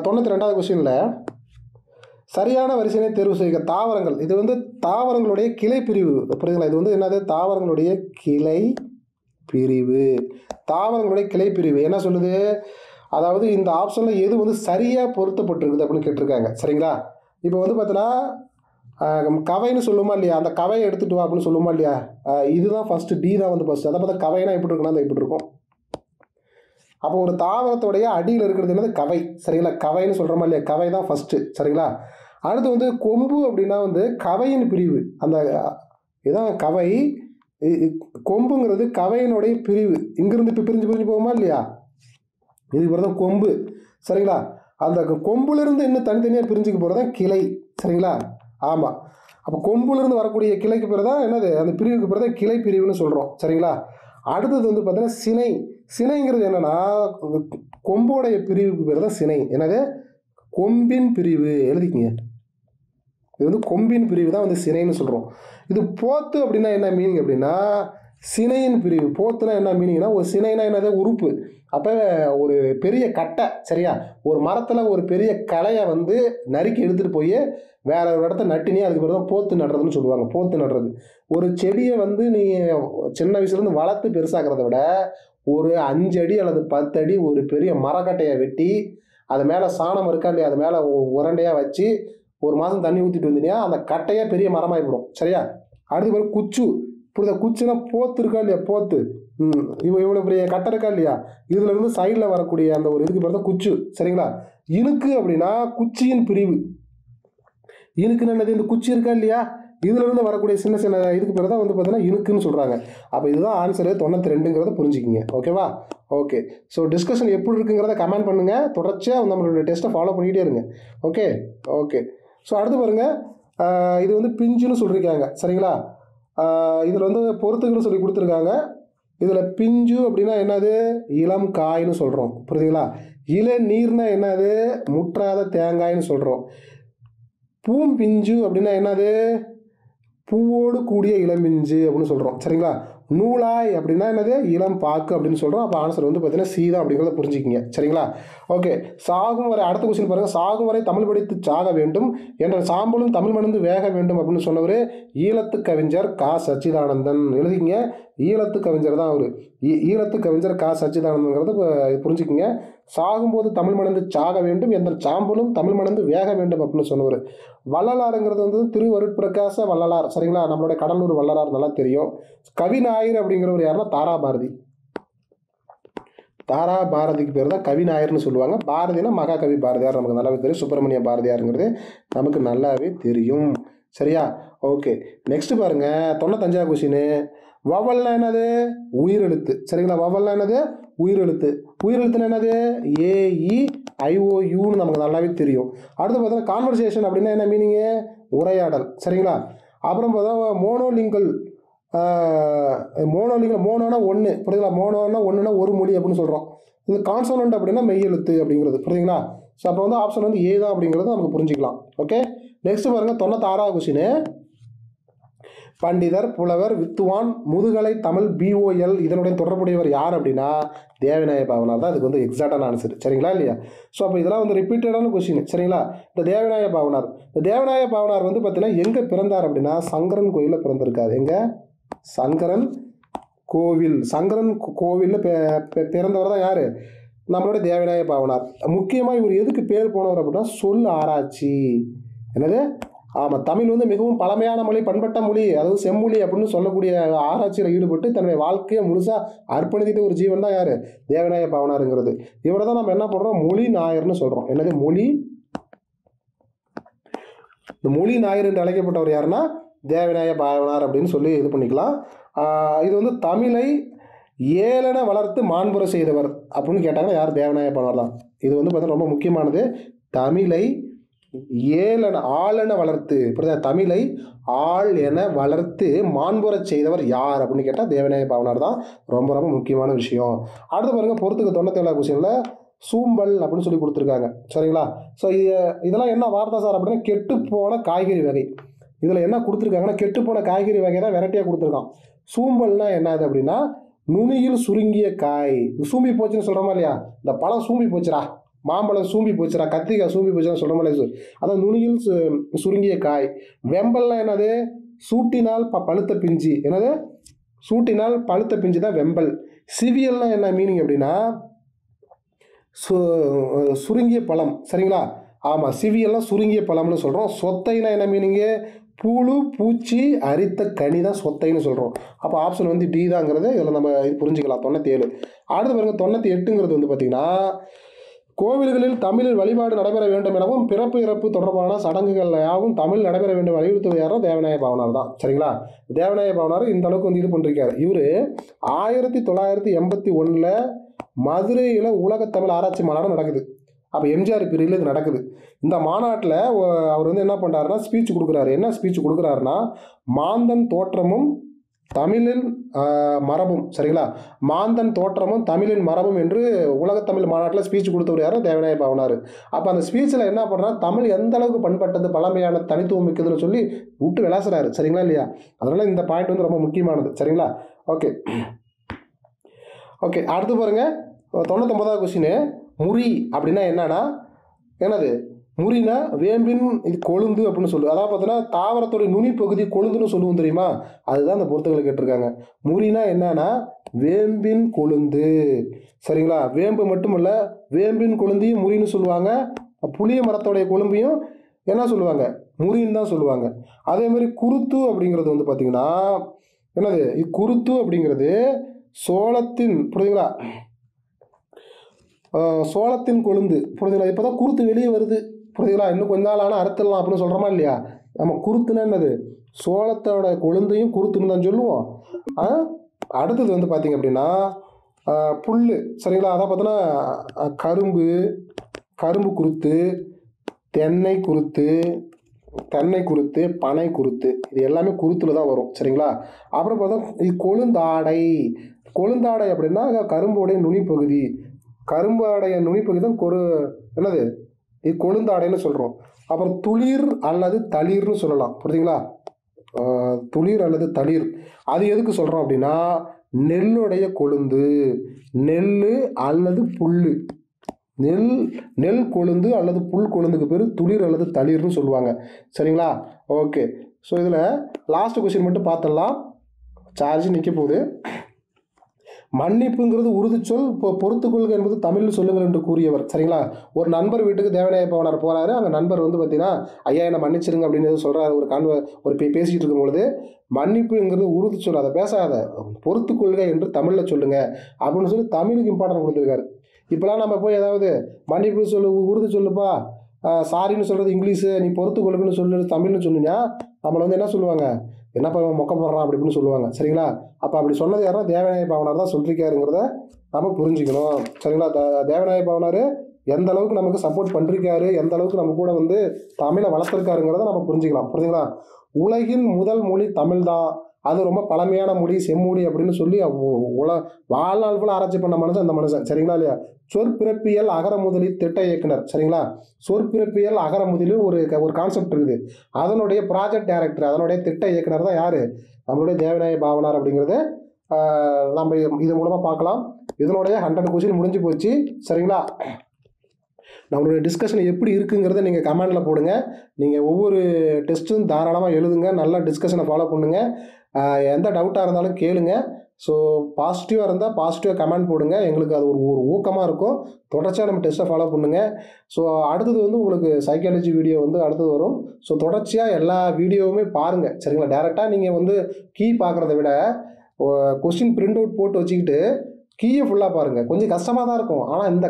92வது கொஸ்டினில் சரியான வரிசையை தேர்வு செய்க. தாவரங்கள். இது வந்து தாவரங்களுடைய கிளை பிரிவு. புரியுதுங்களா? இது வந்து என்னது, தாவரங்களுடைய கிளை பிரிவு. தாவரங்களுடைய கிளை பிரிவு என்ன சொல்லுது? அதாவது இந்த ஆப்ஷனில் எது வந்து சரியாக பொருத்தப்பட்டிருக்குது அப்படின்னு கேட்டிருக்காங்க. சரிங்களா? இப்போ வந்து பார்த்தீங்கன்னா கவைன்னு சொல்லுமா இல்லையா? அந்த கவையை எடுத்துகிட்டு வா அப்படின்னு சொல்லுமா இல்லையா? இதுதான் ஃபஸ்ட்டு, டி தான் வந்து ஃபஸ்ட்டு. அதை பார்த்தா கவைனா எப்படி இருக்குன்னா அந்த எப்படி இருக்கும்? அப்போ ஒரு தாவரத்துடைய அடியில் இருக்கிறது என்னது? கவை. சரிங்களா? கவைன்னு சொல்கிறோமா இல்லையா? கவை தான் ஃபஸ்ட்டு. சரிங்களா? அடுத்து வந்து கொம்பு அப்படின்னா வந்து கவையின் பிரிவு. அந்த இதான் கவை. கொம்புங்கிறது கவையினுடைய பிரிவு. இங்கிருந்து இப்போ பிரிஞ்சு பிரிஞ்சு போகுமா இல்லையா? இது பேர் தான் கொம்பு. சரிங்களா? அந்த கொம்புலேருந்து இன்னும் தனித்தனியாக பிரிஞ்சுக்க போகிறது தான் கிளை. சரிங்களா? ஆமாம். அப்போ கொம்புலேருந்து வரக்கூடிய கிளைக்கு பேர் தான் என்னது? அந்த பிரிவுக்கு பேர் தான் கிளை பிரிவுன்னு சொல்கிறோம். சரிங்களா? அடுத்தது வந்து பார்த்தீங்கன்னா சினை. சினைங்கிறது என்னென்னா கொம்போடைய பிரிவுக்கு பேர் தான் சினை. என்னது? கொம்பின் பிரிவு. எழுதிக்கிங்க. இது வந்து கொம்பின் பிரிவு தான் வந்து சினைன்னு சொல்கிறோம். இது போத்து அப்படின்னா என்ன மீனிங் அப்படின்னா சினையின் பிரிவு. போத்துனா என்ன மீனிங்னா ஒரு சினைனா என்னது? உறுப்பு. அப்போ ஒரு பெரிய கட்டை. சரியா? ஒரு மரத்தில் ஒரு பெரிய களையை வந்து நறுக்கி எடுத்துகிட்டு போய் வேற ஒரு இடத்த நட்டினே அதுக்கு பேர் தான் போத்து நடுறதுன்னு சொல்லுவாங்க. போத்து நடுறது. ஒரு செடியை வந்து நீ சின்ன வயசுலேருந்து வளர்த்து பெருசாக்கிறத விட ஒரு 5 அடி அல்லது 10 அடி ஒரு பெரிய மரக்கட்டையை வெட்டி அது மேலே சாணம் இருக்கா இல்லையா? அது மேலே உரண்டையாக வச்சு ஒரு மாதம் தண்ணி ஊற்றிட்டு வந்தீங்கன்னா அந்த கட்டையே பெரிய மரமாகிவிடும். சரியா? அடுத்து பேர் குச்சு. புரியுதா? குச்சுனா போத்து இருக்கா இல்லையா? போத்து. இவ்வளோ பெரிய கட்டை இருக்கா இல்லையா? இதுலேருந்து சைடில் வரக்கூடிய அந்த ஒரு இதுக்கு பேர் தான் குச்சு. சரிங்களா? இணுக்கு அப்படின்னா குச்சியின் பிரிவு. இணுக்குன்னு என்னது? இந்த குச்சி இருக்கா இல்லையா? இதுலேருந்து வரக்கூடிய சின்ன சின்ன இதுக்கு பேர் தான் வந்து பார்த்தீங்கன்னா இணுக்குன்னு சொல்கிறாங்க. அப்போ இதுதான் ஆன்சரு 92ங்கிறத புரிஞ்சுக்கிங்க. ஓகேவா? ஓகே. ஸோ டிஸ்கஷன் எப்படி இருக்குங்கிறத கமெண்ட் பண்ணுங்கள். தொடர்ச்சியாக நம்மளுடைய டெஸ்ட்டை ஃபாலோ பண்ணிக்கிட்டே இருங்க. ஓகே. ஓகே. ஸோ அடுத்து பாருங்கள், இது வந்து பிஞ்சுன்னு சொல்லியிருக்காங்க. சரிங்களா? இதில் வந்து பொறுத்துக்குன்னு சொல்லி கொடுத்துருக்காங்க. இதில் பிஞ்சு அப்படின்னா என்னது? இளம் காய்னு சொல்கிறோம். புரியுதுங்களா? இளநீர்னா என்னது? முற்றாத தேங்காய்னு சொல்கிறோம். பூம்பிஞ்சு அப்படின்னா என்னது? பூவோடு கூடிய இளம்பிஞ்சு அப்படின்னு சொல்கிறோம். சரிங்களா? நூலாய் அப்படின்னா என்னது? இளம் பாக்கு அப்படின்னு சொல்கிறோம். அப்போ ஆன்சர் வந்து பார்த்தீங்கன்னா சி தான் அப்படிங்கிறத புரிஞ்சுக்கிங்க. சரிங்களா? ஓகே. சாகும் வரை அடுத்த கொஸ்டின் பாருங்கள். சாகும் வரை தமிழ் படித்து சாக வேண்டும் என்ற சாம்பலும் தமிழ் மணந்து வேக வேண்டும் அப்படின்னு சொன்னவர் ஈழத்து கவிஞர் கா சச்சிதானந்தன். எழுதிங்க. ஈழத்து கவிஞர் தான் அவர். ஈழத்து கவிஞர் கா சச்சிதானந்தங்கிறத புரிஞ்சுக்கிங்க. சாகும்போது தமிழ் மணந்து சாக வேண்டும் என்ற சாம்பலும் தமிழ் மணந்து வேக வேண்டும் அப்படின்னு சொன்னவர். வள்ளலாருங்கிறது வந்து திருவருட்பிரகாச வள்ளலார். சரிங்களா? நம்மளுடைய கடலூர் வள்ளலார் நல்லா தெரியும். கவிநாயர் அப்படிங்கிறவர் யாருன்னா தாராபாரதி. தாராபாரதிக்கு பேர் தான் கவிநாயர்னு சொல்லுவாங்க. பாரதினா மகாகவி பாரதியார் நமக்கு நல்லாவே தெரியும். சுப்பிரமணிய பாரதியாருங்கிறது நமக்கு நல்லாவே தெரியும். சரியா? ஓகே. நெக்ஸ்ட் பாருங்க, 95வது கொஸ்டின். வவல்னா என்னது? உயிரெழுத்து. சரிங்களா? வவல்னா என்னது? உயிரெழுத்து. உயிரெழுத்துனா என்னது? AEIOUன்னு நமக்கு நல்லாவே தெரியும். அடுத்து பார்த்தீங்கன்னா கான்வர்சேஷன் அப்படின்னா என்ன மீனிங்கு? உரையாடல். சரிங்களா? அப்புறம் பார்த்தா மோனோலிங்கல். மோனோனா ஒன்று. புரியுதுங்களா? மோனோனா ஒன்றுனா ஒரு மொழி அப்படின்னு சொல்கிறோம். இது கான்சோனன்ட் அப்படின்னா மெய்யெழுத்து அப்படிங்கிறது. புரியுதுங்களா? ஸோ அப்போ வந்து ஆப்ஷன் வந்து ஏ தான் அப்படிங்கிறது நமக்கு புரிஞ்சிக்கலாம். ஓகே. நெக்ஸ்ட் பாருங்கள், 96வது கொஸ்டின். பண்டிதர், புலவர், வித்துவான், முதுகலை தமிழ் BOL இதனுடைய தொடர்புடையவர் யார் அப்படின்னா தேவநாய பாவனார் தான் இதுக்கு வந்து எக்ஸாக்டான ஆன்சர். சரிங்களா இல்லையா? ஸோ அப்போ இதெல்லாம் வந்து ரிப்பீட்டடான கொஸ்டின். சரிங்களா? இந்த தேவநாய பாவனார் வந்து பார்த்தீங்கன்னா எங்கே பிறந்தார் அப்படின்னா சங்கரன் கோயிலில் பிறந்திருக்காரு. எங்கே? சங்கரன் கோவிலில் பிறந்தவர் தான் யார்? நம்மளோட தேவநாய பாவனார். முக்கியமாக இவர் எதுக்கு பேர் போனவர் அப்படின்னா சொல் ஆராய்ச்சி. என்னது? ஆமாம். தமிழ் வந்து மிகவும் பழமையான மொழி, பண்பட்ட மொழி, அதாவது செம்மொழி அப்படின்னு சொல்லக்கூடிய ஆராய்ச்சியில் ஈடுபட்டு தன்னுடைய வாழ்க்கையை முழுசாக அர்ப்பணித்த ஒரு ஜீவன் தான் யார்? தேவநாய பாவனாருங்கிறது. இவரை தான் நம்ம என்ன பண்ணுறோம்? மொழி நாயர்னு சொல்கிறோம். என்னது? இந்த மொழி நாயர் என்று அழைக்கப்பட்டவர் யாருன்னா தேவநாய பாவனார் அப்படின்னு சொல்லி இது பண்ணிக்கலாம். இது வந்து தமிழை ஏளன வளர்த்து மாண்புற செய்தவர் அப்படின்னு கேட்டாங்கன்னா யார்? தேவநாய பாவனார் தான். இது வந்து பார்த்தீங்கன்னா ரொம்ப முக்கியமானது. தமிழை ஆளென வளர்த்து, புரியுதா? தமிழை ஆள் என வளர்த்து மாண்புற செய்தவர் யார் அப்படின்னு கேட்டால் தேவநாய பாவனார் தான். ரொம்ப ரொம்ப முக்கியமான விஷயம். அடுத்து பாருங்கள், பொறுத்துக்கு 97வது கொஸ்டினில் சூம்பல் அப்படின்னு சொல்லி கொடுத்துருக்காங்க. சரிங்களா? ஸோ இதெல்லாம் என்ன வார்த்தை சார் அப்படின்னா கெட்டுப்போன காய்கறி வகை. இதில் என்ன கொடுத்துருக்காங்கன்னா கெட்டுப்போன காய்கறி வகை தான் வெரைட்டியாக கொடுத்துருக்கான். சூம்பல்னா என்னது அப்படின்னா நுனியில் சுருங்கிய காய். சூம்பி போச்சுன்னு சொல்கிறோமா இல்லையா? இந்த பழம் சூம்பி போச்சுரா, மாம்பழம் சூம்பி போச்சுரா, கத்திரிக்காய் சூம்பி போச்சுன்னு சொல்கிறோமா இல்லையா? அதான் நுனியில் சுருங்கிய காய். வெம்பல்னா என்னது? சூட்டினால் பழுத்த பிஞ்சு. என்னது? சூட்டினால் பழுத்த பிஞ்சு தான் வெம்பல். சிவியல்னா என்ன மீனிங் அப்படின்னா சுருங்கிய பழம். சரிங்களா? ஆமாம், சிவியெல்லாம் சுருங்கிய பழம்னு சொல்கிறோம். சொத்தைனா என்ன மீனிங்கு? புழு பூச்சி அரித்த கனி தான் சொத்தைன்னு சொல்கிறோம். அப்போ ஆப்ஷன் வந்து டி தாங்கிறது இதில் நம்ம இது புரிஞ்சுக்கலாம். 97. அடுத்து பாருங்கள், 98ங்கிறது வந்து பார்த்திங்கன்னா கோவில்களில் தமிழில் வழிபாடு நடைபெற வேண்டும் எனவும் பிறப்பு இறப்பு தொடர்பான சடங்குகள் யாவும் தமிழ் நடைபெற வேண்டும் வலியுறுத்துவது யாரோ தேவநாய பாவனார் தான். சரிங்களா? தேவநாய பாவனார் இந்த அளவுக்கு வந்து இது பண்ணிருக்காரு. இவர் 1981 மதுரையில் உலகத்தமிழ் ஆராய்ச்சி மாநாடு நடக்குது. அப்போ எம்ஜிஆர் பீரியடில் இது நடக்குது. இந்த மாநாட்டில் அவர் வந்து என்ன பண்ணுறாருன்னா ஸ்பீச் கொடுக்குறாரு. என்ன ஸ்பீச் கொடுக்குறாருன்னா மாந்தன் தோற்றமும் தமிழின் மரபும். சரிங்களா? மாந்தன் தோற்றமும் தமிழின் மரபும் என்று உலகத்தமிழ் மாநாட்டில் ஸ்பீச் கொடுத்தவர் யாரும் தேவநாய பாவனார். அப்போ அந்த ஸ்பீச்சில் என்ன பண்ணுறா, தமிழ் எந்த அளவுக்கு பண்பட்டது, பழமையான தனித்துவம் மிக்கதுன்னு சொல்லி விட்டு விளாசுறாரு. சரிங்களா இல்லையா? அதனால் இந்த பாயிண்ட் வந்து ரொம்ப முக்கியமானது. சரிங்களா? ஓகே ஓகே அடுத்து பாருங்கள், 99வது கொஸ்டின். முறி அப்படின்னா என்னன்னா, என்னது முறினா வேம்பின் இது கொழுந்து அப்படின்னு சொல்லுவோம். அதாவது பார்த்தீங்கன்னா தாவரத்தோடைய நுனி பகுதி கொழுந்துன்னு சொல்லுவோம் தெரியுமா? அதுதான் அந்த பொறுத்துக்களை கேட்டிருக்காங்க. முறினா என்னன்னா வேம்பின் கொழுந்து. சரிங்களா? வேம்பு மட்டும் இல்லை, வேம்பின் கொழுந்தையும் முறின்னு சொல்லுவாங்க. புளிய மரத்தோடைய கொழும்பையும் என்ன சொல்லுவாங்க? முறின்னு தான் சொல்லுவாங்க. அதே மாதிரி குருத்து அப்படிங்கிறது வந்து பார்த்திங்கன்னா என்னது? குருத்து அப்படிங்கிறது சோளத்தின், புரியுதுங்களா, சோளத்தின் கொழுந்து. புரியுதுங்களா? இப்போ தான் குருத்து வெளியே வருது. புரியுதுங்களா? இன்னும் கொஞ்ச நாள் ஆனால் அறுத்துடலாம் அப்படின்னு சொல்கிறோமா இல்லையா? நம்ம குருத்துனா என்னது? சோளத்தோட கொழுந்தையும் குருத்துன்னு தான் சொல்லுவோம். அடுத்தது வந்து பார்த்திங்க அப்படின்னா புல். சரிங்களா? அதான் பார்த்தோன்னா கரும்பு குருத்து, தென்னை குருத்து, பனை குருத்து, இது எல்லாமே குருத்தில் தான் வரும். சரிங்களா? அப்புறம் பார்த்தா கொழுந்தாடை அப்படின்னா கரும்புடைய நுனிப்பகுதி. கரும்பாடைய நுனிப்பகுதி தான் என்னது? இது கொழுந்தாடைன்னு சொல்கிறோம். அப்புறம் துளிர் அல்லது தளிர்னு சொல்லலாம். புரியுதுங்களா? துளிர் அல்லது தளிர் அது எதுக்கு சொல்கிறோம் அப்படின்னா நெல்லுடைய கொழுந்து, நெல் அல்லது புல், நெல் கொழுந்து அல்லது புல் கொழுந்துக்கு பேர் துளிர் அல்லது தளிர்னு சொல்லுவாங்க. சரிங்களா? ஓகே. ஸோ இதில் லாஸ்ட் கொஸ்டின் மட்டும் பார்த்துடலாம். சார்ஜ் நிற்க போகுது. மன்னிப்புங்கிறது உருது சொல், பொறுத்துக்கொள்க என்பது தமிழில் சொல்லுங்கள் என்று கூறியவர். சரிங்களா? ஒரு நண்பர் வீட்டுக்கு தேவநாய பாவனார் போகிறாரு. அந்த நண்பர் வந்து பார்த்தீங்கன்னா ஐயா என்னை மன்னிச்சிருங்க அப்படின்னு சொல்கிறாரு. ஒரு பேசிகிட்டு இருக்கும் பொழுது மன்னிப்புங்கிறது உருது சொல், அதை பேசாத, பொறுத்துக்கொள்க என்று தமிழில் சொல்லுங்க அப்படின்னு சொல்லி தமிழுக்கு இம்பார்ட்டன்ட் கொடுத்துருக்காரு. இப்போலாம் நம்ம போய் ஏதாவது மன்னிப்பு சொல்லு, உருது சொல்லுப்பா, சாரின்னு சொல்கிறது இங்கிலீஷு, நீ பொறுத்துக்கொள்ளுன்னு சொல்லு தமிழ்னு சொன்னீங்கன்னா நம்மளை வந்து என்ன சொல்லுவாங்க? என்னப்பா மொக்க போடுறான் அப்படி இப்படின்னு சொல்லுவாங்க. சரிங்களா? அப்போ அப்படி சொன்னது யாருன்னா தேவநாய பாவனார் தான் சொல்லியிருக்காருங்கிறத நம்ம புரிஞ்சுக்கணும். சரிங்களா? தேவநாய பாவனார் எந்த அளவுக்கு நமக்கு சப்போர்ட் பண்ணிருக்காரு, எந்த அளவுக்கு நம்ம கூட வந்து தமிழை வளர்த்துருக்காருங்கிறத நம்ம புரிஞ்சுக்கலாம். புரியுதுங்களா? உலகின் முதல் மொழி தமிழ் தான், அது ரொம்ப பழமையான மொழி, செம்மொழி அப்படின்னு சொல்லி வாழ்நாள் ஃபுல்லாக ஆராய்ச்சி பண்ண மனுஷன் அந்த மனுஷன். சரிங்களா இல்லையா? சொற்பிறப்பியல் அகரமுதலி திட்ட இயக்குனர். சரிங்களா? சொற்பிறப்பியல் அகரமுதலி ஒரு கான்செப்ட் இருக்குது. அதனுடைய ப்ராஜெக்ட் டைரக்டர், அதனுடைய திட்ட இயக்குனர் தான் யார்? நம்மளுடைய தேவநாய பாவனார். அப்படிங்கிறது நம்ம இது மூலமாக பார்க்கலாம். இதனுடைய 100 கொஸ்டின் முடிஞ்சு போச்சு. சரிங்களா? நம்மளுடைய டிஸ்கஷன் எப்படி இருக்குங்கிறத நீங்கள் கமெண்டில் போடுங்க. நீங்கள் ஒவ்வொரு டெஸ்ட்டும் தாராளமாக எழுதுங்க. நல்லா டிஸ்கஷனை ஃபாலோ பண்ணுங்கள். எந்த டவுட்டாக இருந்தாலும் கேளுங்க. ஸோ பாசிட்டிவாக இருந்தால் பாசிட்டிவாக கமெண்ட் போடுங்க. எங்களுக்கு அது ஒரு ஊக்கமாக இருக்கும். தொடர்ச்சியாக நம்ம டெஸ்ட்டை ஃபாலோ பண்ணுங்கள். ஸோ அடுத்தது வந்து உங்களுக்கு சைக்காலஜி வீடியோ வந்து அடுத்தது வரும். ஸோ தொடர்ச்சியாக எல்லா வீடியோவுமே பாருங்கள். சரிங்களா? டேரெக்டாக நீங்கள் வந்து கீ பார்க்குறத விட கொஸ்டின் பிரிண்ட் அவுட் போட்டு வச்சுக்கிட்டு கீயை ஃபுல்லாக பாருங்கள். கொஞ்சம் கஷ்டமாக தான் இருக்கும். ஆனால் இந்த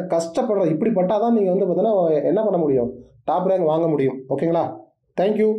இப்படி பட்டால் தான் நீங்கள் வந்து பார்த்தீங்கன்னா என்ன பண்ண முடியும்? டாப் ரேங்க் வாங்க முடியும். ஓகேங்களா? தேங்க்யூ.